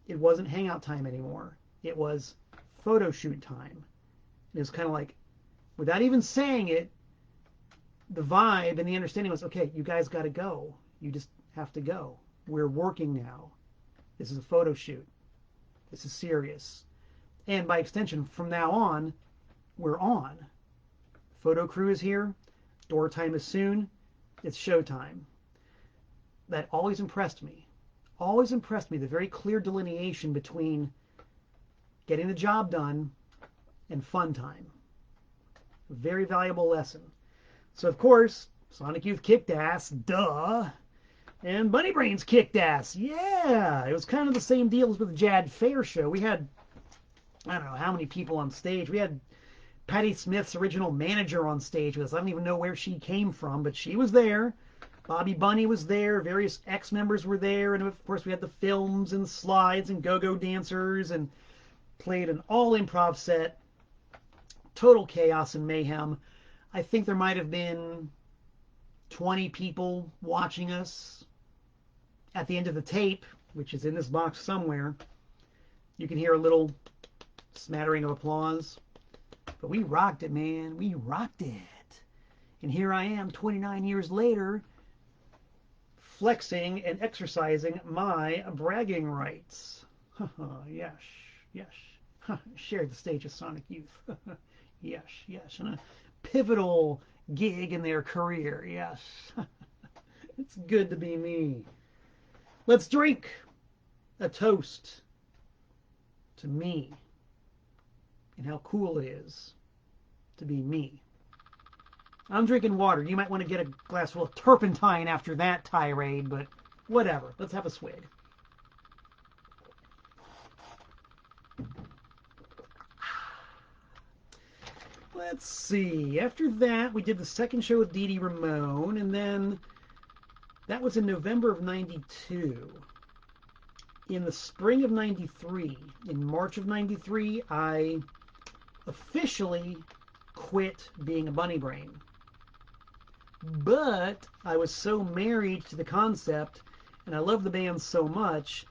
it wasn't hangout time anymore. It was photo shoot time. It was kind of like, without even saying it, the vibe and the understanding was, okay, you guys got to go. You just have to go. We're working now. This is a photo shoot. This is serious. And by extension, from now on, we're on. photo crew is here. Door time is soon. It's showtime. That always impressed me. Always impressed me, the very clear delineation between getting the job done and fun time. A very valuable lesson. So, of course, Sonic Youth kicked ass, duh. And Bunny Brains kicked ass, yeah. It was kind of the same deal as with the Jad Fair show. We had, I don't know how many people on stage. We had Patti Smith's original manager on stage with us. I don't even know where she came from, but she was there. Bobby Bunny was there. Various X members were there. And of course, we had the films and slides and go-go dancers and played an all-improv set. Total chaos and mayhem. I think there might have been 20 people watching us. At the end of the tape, which is in this box somewhere, you can hear a little smattering of applause. But we rocked it, man. We rocked it. And here I am 29 years later, flexing and exercising my bragging rights. Yes, yes. Shared the stage of Sonic Youth. Yes, yes. And a pivotal gig in their career. Yes. It's good to be me. Let's drink a toast to me and how cool it is to be me. I'm drinking water. You might want to get a glass full of turpentine after that tirade, but whatever. Let's have a swig. Let's see. After that, we did the second show with Dee Dee Ramone, and then that was in November of 92. In the spring of 93, in March of 93, I officially quit being a bunny brain. But I was so married to the concept, and I loved the band so much,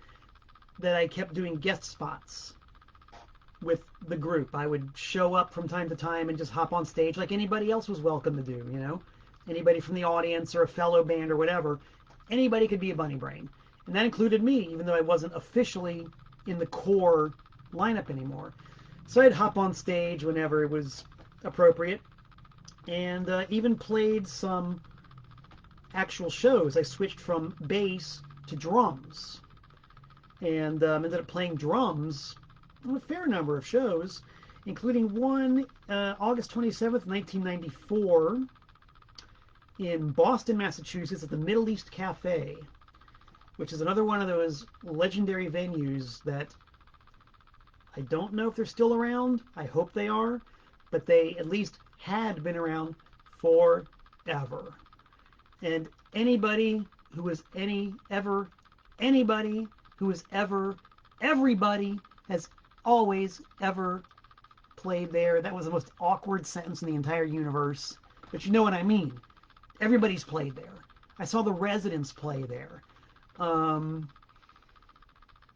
that I kept doing guest spots with the group. I would show up from time to time and just hop on stage like anybody else was welcome to do, you know? Anybody from the audience or a fellow band or whatever, anybody could be a bunny brain. And that included me, even though I wasn't officially in the core lineup anymore. So I'd hop on stage whenever it was appropriate, and even played some actual shows. I switched from bass to drums, and ended up playing drums on a fair number of shows, including one August 27th, 1994, in Boston, Massachusetts, at the Middle East Cafe, which is another one of those legendary venues that I don't know if they're still around. I hope they are, but they at least had been around forever. And anybody who was anybody who was ever, everybody has always ever played there. That was the most awkward sentence in the entire universe, but you know what I mean. Everybody's played there. I saw the Residents play there.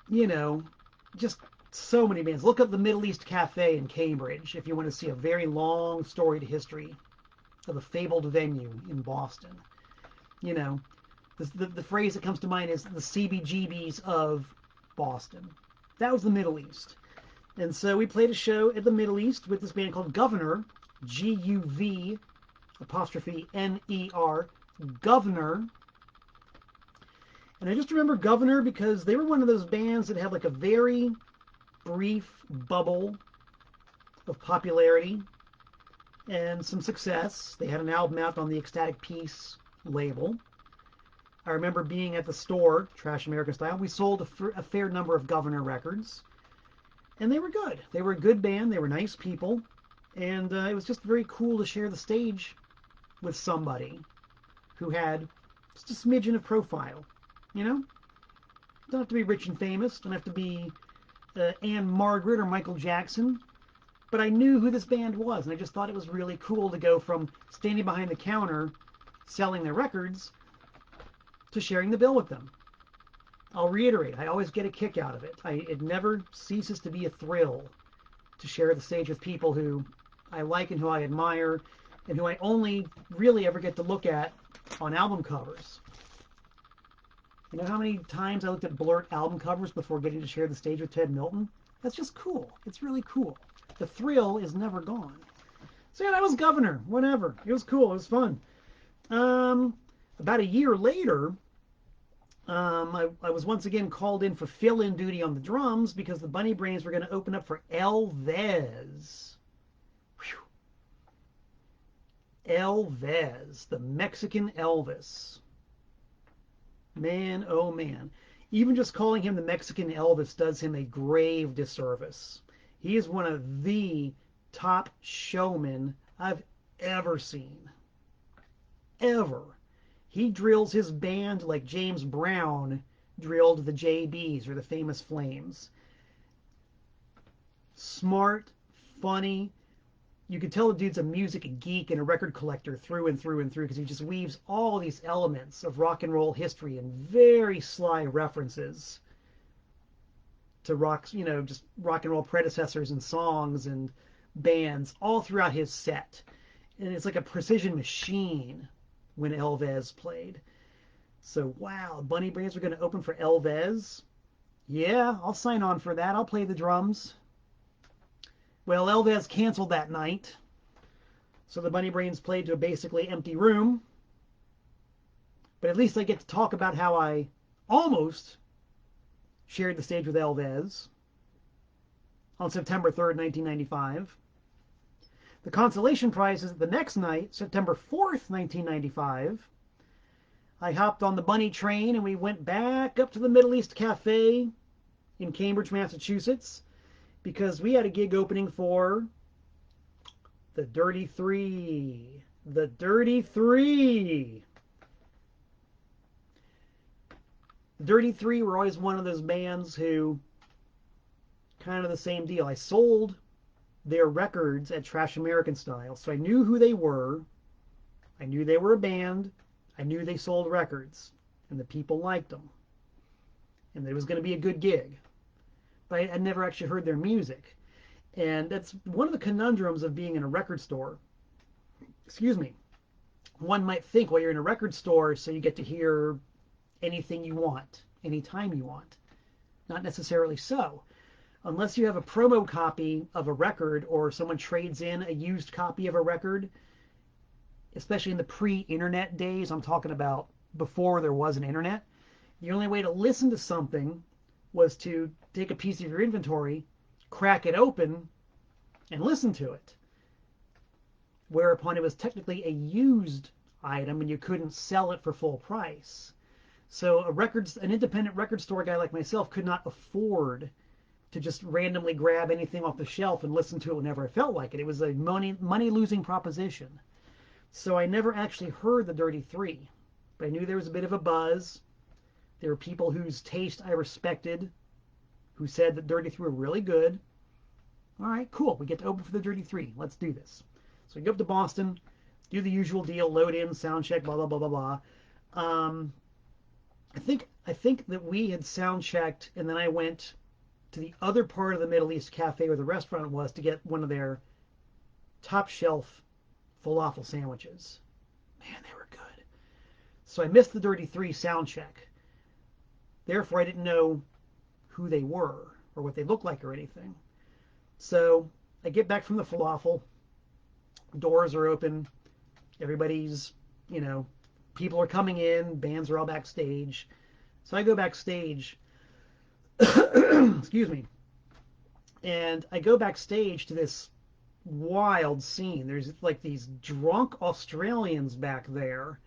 You know, just so many bands. Look up the Middle East Cafe in Cambridge if you want to see a very long storied history of a fabled venue in Boston. You know, the phrase that comes to mind is the CBGBs of Boston. That was the Middle East. And so we played a show at the Middle East with this band called guv'ner, G-U-V apostrophe N-E-R, guv'ner. And I just remember guv'ner because they were one of those bands that had like a very brief bubble of popularity and some success. They had an album out on the Ecstatic Peace label. I remember being at the store, Trash American Style. We sold a fair number of guv'ner records, and they were good. They were a good band. They were nice people, and it was just very cool to share the stage with somebody who had just a smidgen of profile, you know? Don't have to be rich and famous. Don't have to be Anne Margaret or Michael Jackson. But I knew who this band was, and I just thought it was really cool to go from standing behind the counter selling their records to sharing the bill with them. I'll reiterate, I always get a kick out of it. It never ceases to be a thrill to share the stage with people who I like and who I admire and who I only really ever get to look at on album covers. You know how many times I looked at Blurt album covers before getting to share the stage with Ted Milton? That's just cool. It's really cool. The thrill is never gone. So yeah, that was guv'ner. Whatever. It was cool. It was fun. Um, about a year later, I was once again called in for fill-in duty on the drums because the Bunny Brains were going to open up for Elvez. Whew. Elvez, the Mexican Elvis. Man, oh man. Even just calling him the Mexican Elvis does him a grave disservice. He is one of the top showmen I've ever seen. Ever. He drills his band like James Brown drilled the JBs or the Famous Flames. Smart, funny. You can tell the dude's a music geek and a record collector through and through and through because he just weaves all these elements of rock and roll history and very sly references to rock, just rock and roll predecessors and songs and bands all throughout his set. And it's like a precision machine when Elvez played. So, wow, Bunny Brains are going to open for Elvez. Yeah, I'll sign on for that. I'll play the drums. Well, Elvez canceled that night, so the Bunny Brains played to a basically empty room. But at least I get to talk about how I almost shared the stage with Elvez on September 3rd, 1995. The consolation prize is the next night, September 4th, 1995. I hopped on the Bunny train and we went back up to the Middle East Cafe in Cambridge, Massachusetts, because we had a gig opening for the Dirty Three. The Dirty Three. The Dirty Three were always one of those bands who, kind of the same deal. I sold their records at Trash American Style, so I knew who they were. I knew they were a band. I knew they sold records, and the people liked them. And it was going to be a good gig. But I never actually heard their music. And that's one of the conundrums of being in a record store. Excuse me. One might think, well, you're in a record store, so you get to hear anything you want, anytime you want. Not necessarily so. Unless you have a promo copy of a record or someone trades in a used copy of a record, especially in the pre-internet days, I'm talking about before there was an internet, the only way to listen to something was to take a piece of your inventory, crack it open, and listen to it. Whereupon it was technically a used item and you couldn't sell it for full price. So an independent record store guy like myself could not afford to just randomly grab anything off the shelf and listen to it whenever I felt like it. It was a money-losing proposition. So I never actually heard the Dirty Three. But I knew there was a bit of a buzz. There were people whose taste I respected, who said that Dirty Three were really good. All right, cool. We get to open for the Dirty Three. Let's do this. So we go up to Boston, do the usual deal, load in, sound check, blah, blah, blah, blah, blah. I think that we had sound checked, and then I went to the other part of the Middle East Cafe where the restaurant was to get one of their top shelf falafel sandwiches. Man, they were good. So I missed the Dirty Three sound check. Therefore, I didn't know who they were or what they looked like or anything. So I get back from the falafel. Doors are open. Everybody's, people are coming in. Bands are all backstage. So I go backstage. Excuse me. And I go backstage to this wild scene. There's like these drunk Australians back there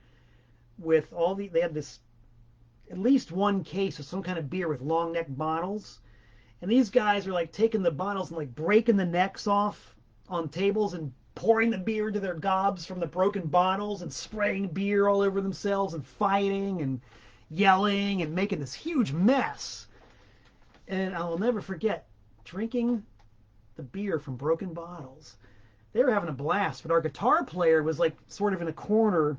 with they had this, at least one case of some kind of beer with long neck bottles. And these guys are like taking the bottles and like breaking the necks off on tables and pouring the beer into their gobs from the broken bottles and spraying beer all over themselves and fighting and yelling and making this huge mess. And I'll never forget drinking the beer from broken bottles. They were having a blast, but our guitar player was like sort of in a corner,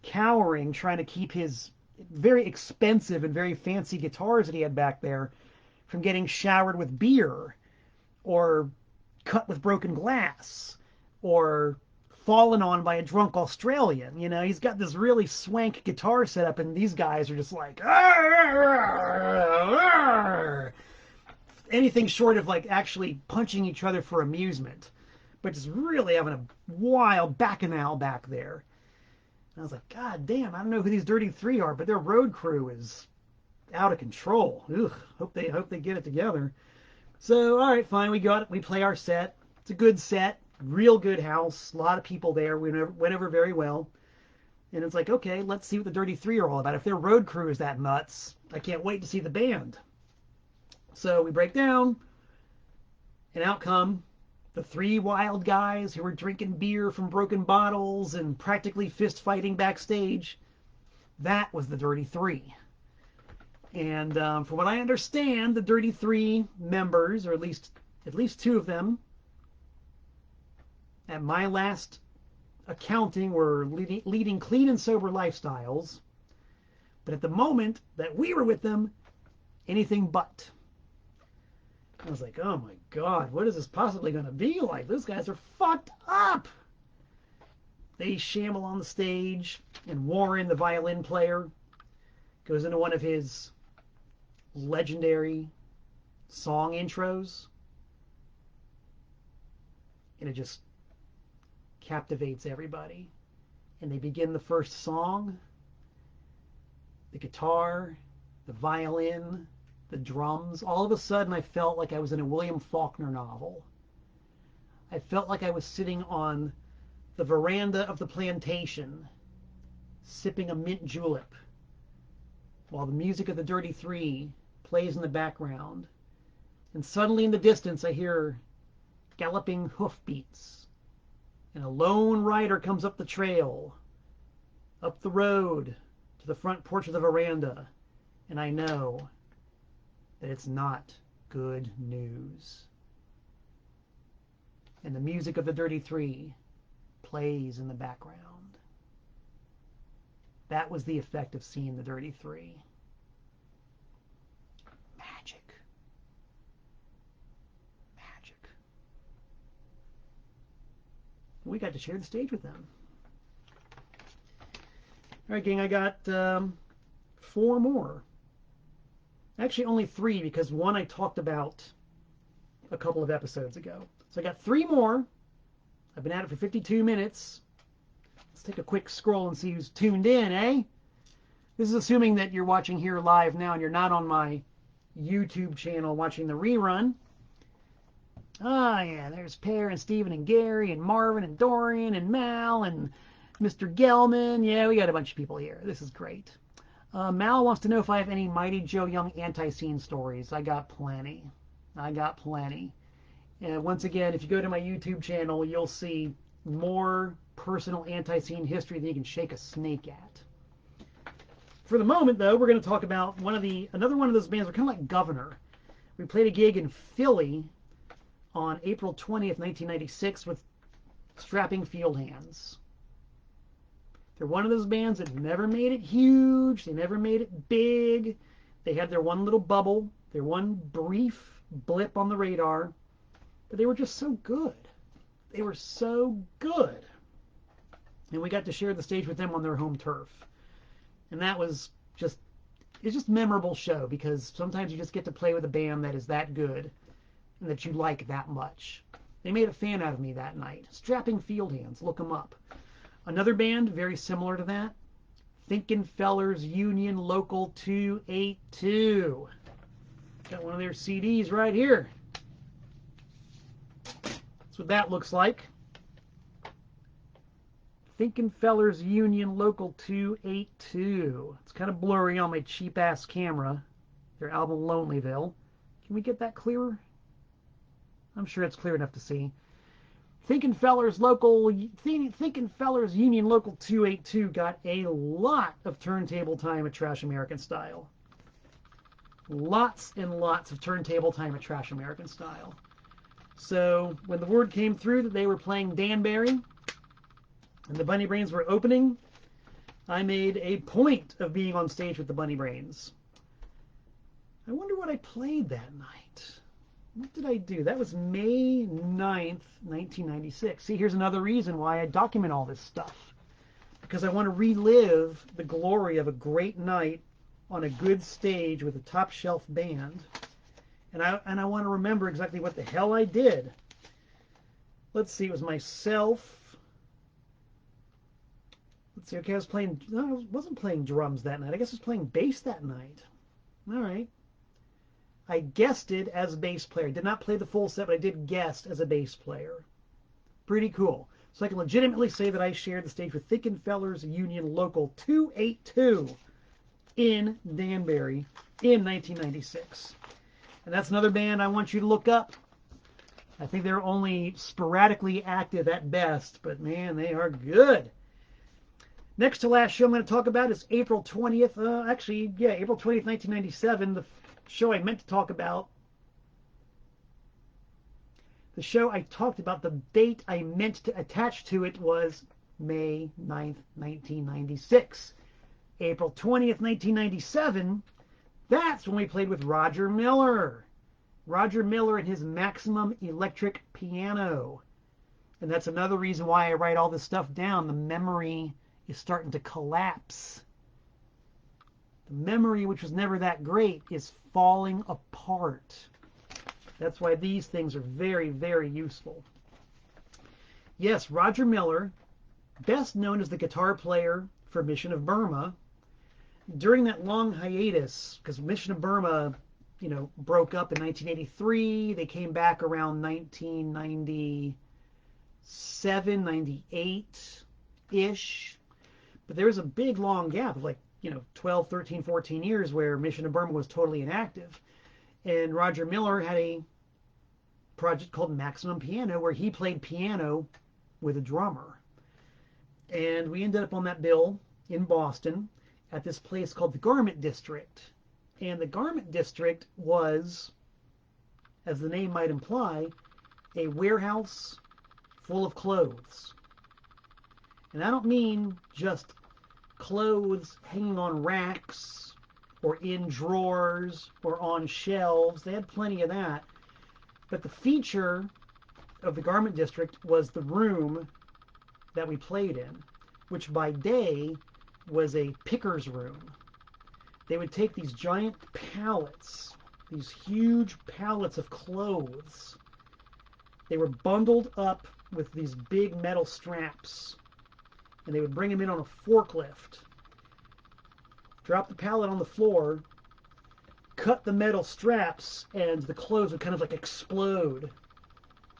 cowering, trying to keep his very expensive and very fancy guitars that he had back there from getting showered with beer or cut with broken glass or fallen on by a drunk Australian. He's got this really swank guitar set up, and these guys are just like, anything short of like actually punching each other for amusement. but just really having a wild bacchanal back there. And I was like, God damn, I don't know who these Dirty Three are, but their road crew is out of control. Ugh, hope they get it together. So, all right, fine, we got it. We play our set. It's a good set, real good house, a lot of people there. We went over very well. And it's like, okay, let's see what the Dirty Three are all about. If their road crew is that nuts, I can't wait to see the band. So we break down, and out come the three wild guys who were drinking beer from broken bottles and practically fist fighting backstage. That was the Dirty Three. And from what I understand, the Dirty Three members, or at least two of them, at my last accounting, were leading clean and sober lifestyles. But at the moment that we were with them, anything but. I was like, oh my God, what is this possibly going to be like? Those guys are fucked up. They shamble on the stage, and Warren, the violin player, goes into one of his legendary song intros, and it just captivates everybody. And they begin the first song. The guitar, the violin, the drums. All of a sudden, I felt like I was in a William Faulkner novel. I felt like I was sitting on the veranda of the plantation, sipping a mint julep, while the music of the Dirty Three plays in the background. And suddenly in the distance, I hear galloping hoofbeats. And a lone rider comes up the trail, up the road, to the front porch of the veranda. And I know that it's not good news. And the music of the Dirty Three plays in the background. That was the effect of seeing the Dirty Three. Magic. Magic. We got to share the stage with them. All right, gang, I got 4 more. Actually, only 3, because one I talked about a couple of episodes ago. So I got 3 more. I've been at it for 52 minutes. Let's take a quick scroll and see who's tuned in, eh? This is assuming that you're watching here live now and you're not on my YouTube channel watching the rerun. Ah, yeah, there's Pear and Steven and Gary and Marvin and Dorian and Mal and Mr. Gelman. Yeah, we got a bunch of people here. This is great. Mal wants to know if I have any Mighty Joe Young Antiseen stories. I got plenty. I got plenty. And once again, if you go to my YouTube channel, you'll see more personal Antiseen history than you can shake a snake at. For the moment, though, we're going to talk about another one of those bands. We're kind of like guv'ner. We played a gig in Philly on April 20th, 1996 with Strapping Field Hands. They're one of those bands that never made it huge. They never made it big. They had their one little bubble, their one brief blip on the radar. But they were just so good. They were so good. And we got to share the stage with them on their home turf. And that was just, it's just a memorable show, because sometimes you just get to play with a band that is that good and that you like that much. They made a fan out of me that night. Strapping Field Hands, look them up. Another band very similar to that, Thinkin' Fellers Union Local 282. Got one of their CDs right here. That's what that looks like. Thinkin' Fellers Union Local 282. It's kind of blurry on my cheap-ass camera. Their album Lonelyville. Can we get that clearer? I'm sure it's clear enough to see. Thinkin' Fellers Union Local 282 got a lot of turntable time at Trash American Style. Lots and lots of turntable time at Trash American Style. So when the word came through that they were playing Danbury and the Bunny Brains were opening, I made a point of being on stage with the Bunny Brains. I wonder what I played that night. What did I do? That was May 9th, 1996. See, here's another reason why I document all this stuff. Because I want to relive the glory of a great night on a good stage with a top shelf band. And I want to remember exactly what the hell I did. let's see, it was myself. Let's see, okay, I was playing, no, I wasn't playing drums that night. I guess I was playing bass that night. All right. I guested as a bass player. Did not play the full set, but I did guest as a bass player. Pretty cool. So I can legitimately say that I shared the stage with Thick and Fellers Union Local 282 in Danbury in 1996. And that's another band I want you to look up. I think they're only sporadically active at best, but man, they are good. Next to last show I'm going to talk about is April 20th. April 20th, 1997. The show I meant to talk about. The show I talked about, the date I meant to attach to it was May 9th, 1996. April 20th, 1997, that's when we played with Roger Miller. Roger Miller and his Maximum Electric Piano. And that's another reason why I write all this stuff down. The memory is starting to collapse. The memory, which was never that great, is falling apart. That's why these things are very, very useful. Yes, Roger Miller, best known as the guitar player for Mission of Burma. During that long hiatus, because Mission of Burma, broke up in 1983. They came back around 1997, 98-ish. But there was a big, long gap of 12, 13, 14 years where Mission of Burma was totally inactive. And Roger Miller had a project called Maximum Piano where he played piano with a drummer. And we ended up on that bill in Boston at this place called the Garment District. And the Garment District was, as the name might imply, a warehouse full of clothes. And I don't mean just clothes hanging on racks or in drawers or on shelves. They had plenty of that. But the feature of the Garment District was the room that we played in, which by day was a picker's room. They would take these giant pallets, these huge pallets of clothes. They were bundled up with these big metal straps, and they would bring them in on a forklift, drop the pallet on the floor, cut the metal straps, and the clothes would kind of explode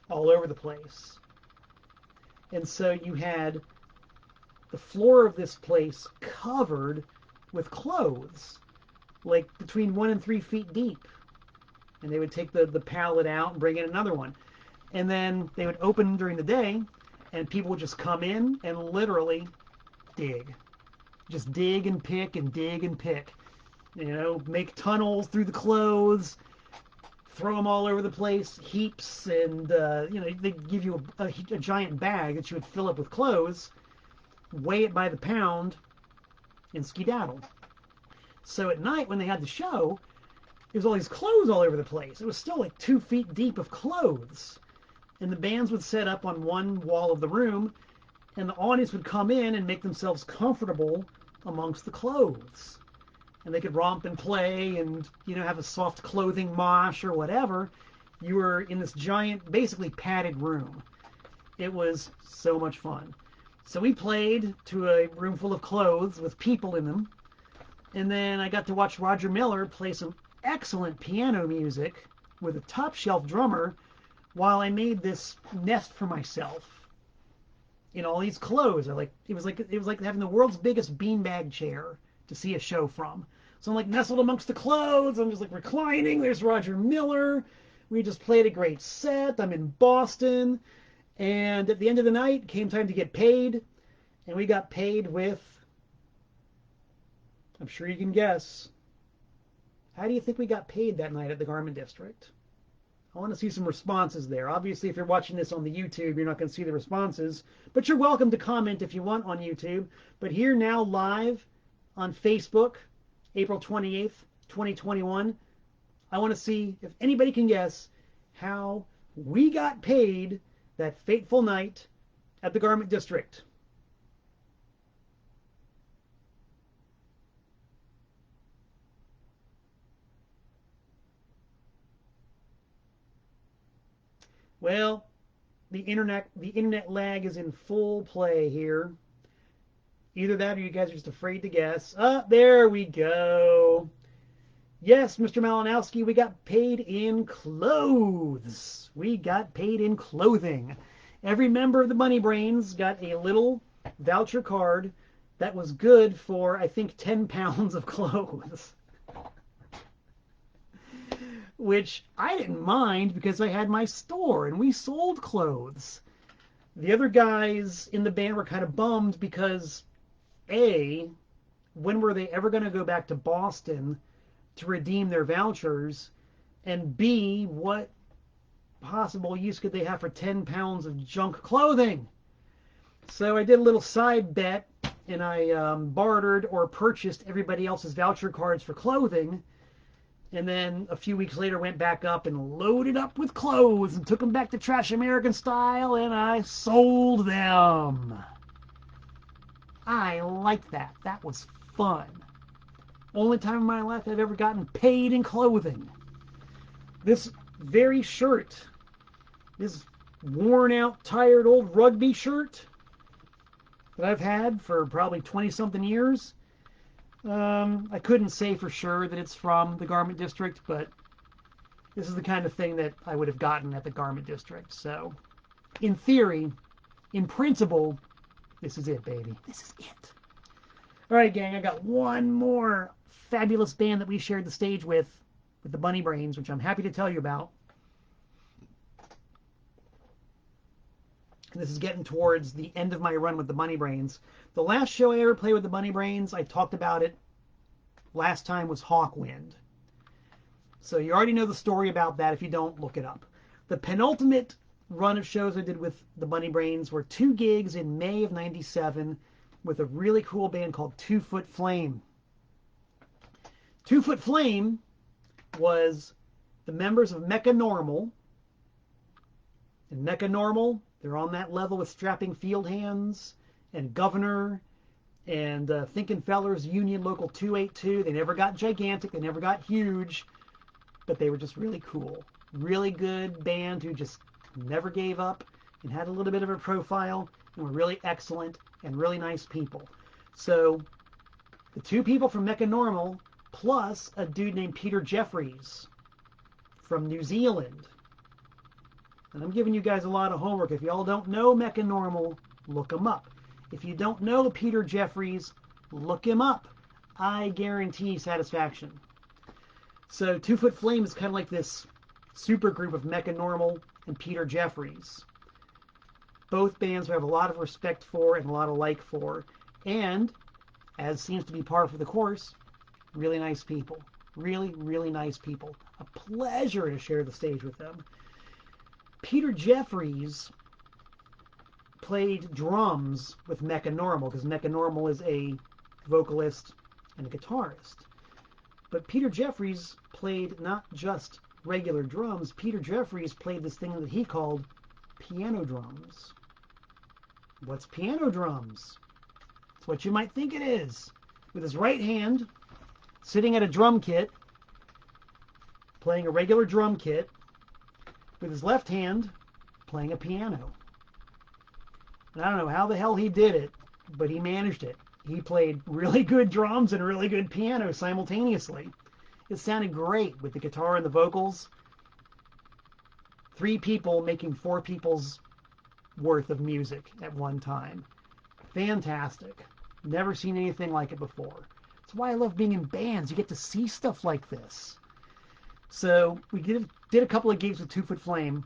all over the place. And so you had the floor of this place covered with clothes, between 1 and 3 feet deep. And they would take the pallet out and bring in another one. And then they would open during the day, and people would just come in and literally dig. Just dig and pick and dig and pick. Make tunnels through the clothes, throw them all over the place, heaps, and, they'd give you a giant bag that you would fill up with clothes, weigh it by the pound, and skedaddle. So at night when they had the show, there was all these clothes all over the place. It was still 2 feet deep of clothes. And the bands would set up on one wall of the room, and the audience would come in and make themselves comfortable amongst the clothes. And they could romp and play and, have a soft clothing mosh or whatever. You were in this giant, basically padded room. It was so much fun. So we played to a room full of clothes with people in them. And then I got to watch Roger Miller play some excellent piano music with a top shelf drummer while I made this nest for myself in all these clothes. It was like having the world's biggest beanbag chair to see a show from. So I'm nestled amongst the clothes. I'm just reclining. There's Roger Miller. We just played a great set. I'm in Boston. And at the end of the night, came time to get paid. And we got paid with, I'm sure you can guess. How do you think we got paid that night at the Garment District? I want to see some responses there. Obviously, if you're watching this on the YouTube, you're not going to see the responses. But you're welcome to comment if you want on YouTube. But here now live on Facebook, April 28th, 2021, I want to see if anybody can guess how we got paid that fateful night at the Garment District. Well, internet lag is in full play here. Either that or you guys are just afraid to guess. There we go. Yes, Mr. Malinowski, we got paid in clothes. We got paid in clothing. Every member of the Bunny Brains got a little voucher card that was good for, I think, 10 pounds of clothes. Which I didn't mind because I had my store and we sold clothes. The other guys in the band were kind of bummed because, A, when were they ever going to go back to Boston to redeem their vouchers? And B, what possible use could they have for 10 pounds of junk clothing? So I did a little side bet and I bartered or purchased everybody else's voucher cards for clothing. And then a few weeks later went back up and loaded up with clothes and took them back to Trash American Style and I sold them. I liked that. That was fun. Only time in my life I've ever gotten paid in clothing. This very shirt, this worn out, tired old rugby shirt that I've had for probably 20-something years, I couldn't say for sure that it's from the Garment District, but this is the kind of thing that I would have gotten at the Garment District. So, in theory, in principle, this is it, baby. This is it. All right, gang, I got one more fabulous band that we shared the stage with the Bunny Brains, which I'm happy to tell you about. And this is getting towards the end of my run with the Bunny Brains. The last show I ever played with the Bunny Brains, I talked about it last time, was Hawkwind. So you already know the story about that. If you don't, look it up. The penultimate run of shows I did with the Bunny Brains were 2 gigs in May of '97 with a really cool band called 2 Foot Flame. 2 Foot Flame was the members of Mecha Normal. And Mecha Normal, they're on that level with Strapping Field Hands and guv'ner and Thinkin' Fellers Union Local 282. They never got gigantic. They never got huge. But they were just really cool. Really good band who just never gave up and had a little bit of a profile and were really excellent and really nice people. So the 2 people from Mecha Normal plus a dude named Peter Jeffries from New Zealand. And I'm giving you guys a lot of homework. If y'all don't know Mecha Normal, look him up. If you don't know Peter Jeffries, look him up. I guarantee satisfaction. So 2 Foot Flame is kind of like this super group of Mecha Normal and Peter Jeffries. Both bands I have a lot of respect for and a lot of like for. And, as seems to be par for the course, really nice people. Really, really nice people. A pleasure to share the stage with them. Peter Jeffries played drums with Mecha Normal, because Mecha Normal is a vocalist and a guitarist. But Peter Jeffries played not just regular drums. Peter Jeffries played this thing that he called piano drums. What's piano drums? It's what you might think it is. With his right hand sitting at a drum kit, playing a regular drum kit, with his left hand playing a piano. And I don't know how the hell he did it, but he managed it. He played really good drums and really good piano simultaneously. It sounded great with the guitar and the vocals. 3 people making 4 people's worth of music at one time. Fantastic. Never seen anything like it before. That's why I love being in bands. You get to see stuff like this. So we did a couple of gigs with 2 Foot Flame.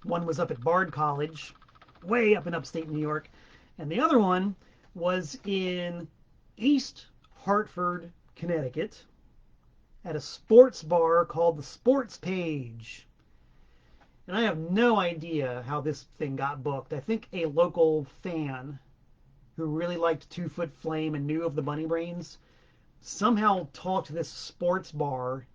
One was up at Bard College, way up in upstate New York. And the other one was in East Hartford, Connecticut, at a sports bar called the Sports Page. And I have no idea how this thing got booked. I think a local fan who really liked 2 Foot Flame and knew of the Bunny Brains somehow talked this sports bar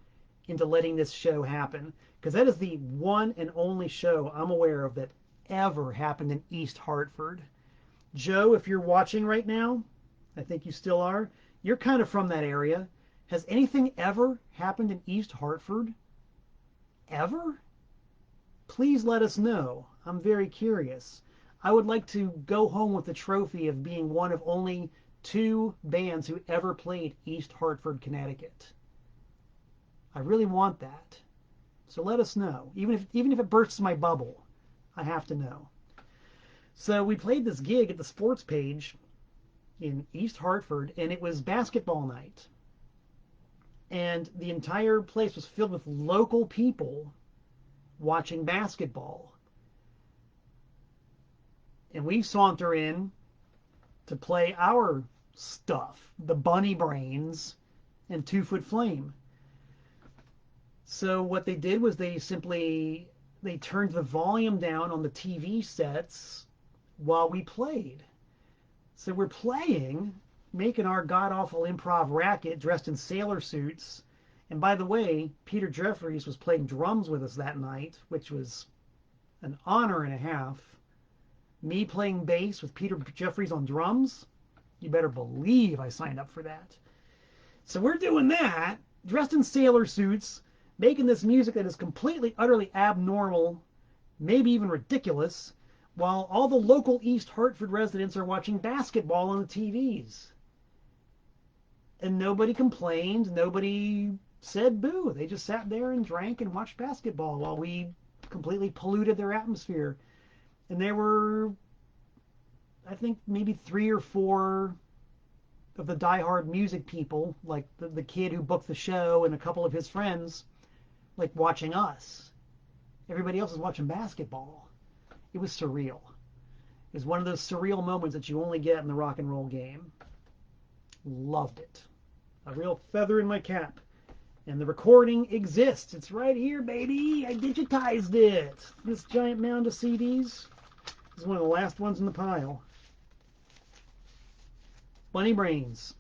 into letting this show happen. Because that is the one and only show I'm aware of that ever happened in East Hartford. Joe, if you're watching right now, I think you still are, you're kind of from that area. Has anything ever happened in East Hartford? Ever? Please let us know. I'm very curious. I would like to go home with the trophy of being one of only 2 bands who ever played East Hartford, Connecticut. I really want that. So let us know. Even if it bursts my bubble, I have to know. So we played this gig at the Sports Page in East Hartford, and it was basketball night. And the entire place was filled with local people watching basketball. And we saunter in to play our stuff, the Bunny Brains and 2 Foot Flame. So what they did was they turned the volume down on the TV sets while we played. So we're playing, making our god-awful improv racket dressed in sailor suits. And by the way, Peter Jeffries was playing drums with us that night, which was an honor and a half. Me playing bass with Peter Jeffries on drums, you better believe I signed up for that. So we're doing that, dressed in sailor suits, making this music that is completely, utterly abnormal, maybe even ridiculous, while all the local East Hartford residents are watching basketball on the TVs. And nobody complained, nobody said boo. They just sat there and drank and watched basketball while we completely polluted their atmosphere. And there were, I think, maybe 3 or 4 of the diehard music people, like the kid who booked the show and a couple of his friends, like watching us. Everybody else is watching basketball. It was surreal. It was one of those surreal moments that you only get in the rock and roll game. Loved it. A real feather in my cap. And the recording exists. It's right here, baby. I digitized it. This giant mound of CDs. This is one of the last ones in the pile. Bunny Brains.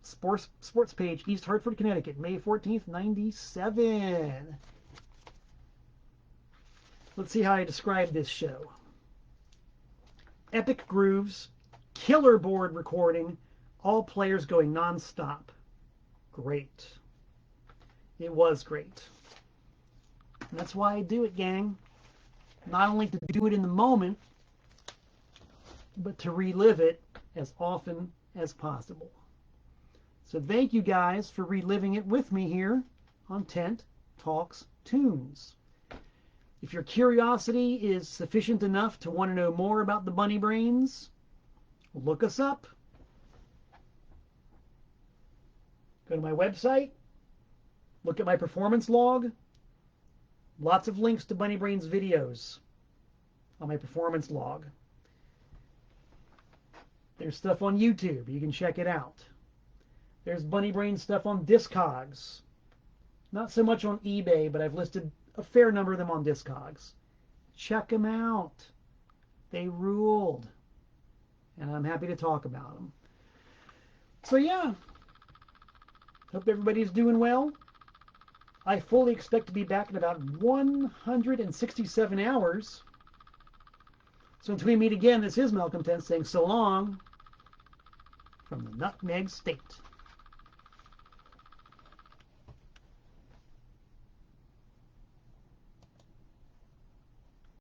Sports Page, East Hartford, Connecticut, May 14th, 97. Let's see how I describe this show. Epic grooves, killer board recording, all players going non-stop. Great. It was great. And that's why I do it, gang. Not only to do it in the moment, but to relive it as often as possible. So thank you guys for reliving it with me here on Tent Talks Tunes. If your curiosity is sufficient enough to want to know more about the Bunny Brains, look us up. Go to my website, look at my performance log. Lots of links to Bunny Brains videos on my performance log. There's stuff on YouTube. You can check it out. There's Bunny Brains stuff on Discogs. Not so much on eBay, but I've listed a fair number of them on Discogs. Check them out. They ruled. And I'm happy to talk about them. So yeah. Hope everybody's doing well. I fully expect to be back in about 167 hours. So until we meet again, this is Malcolm Tent saying so long from the Nutmeg State.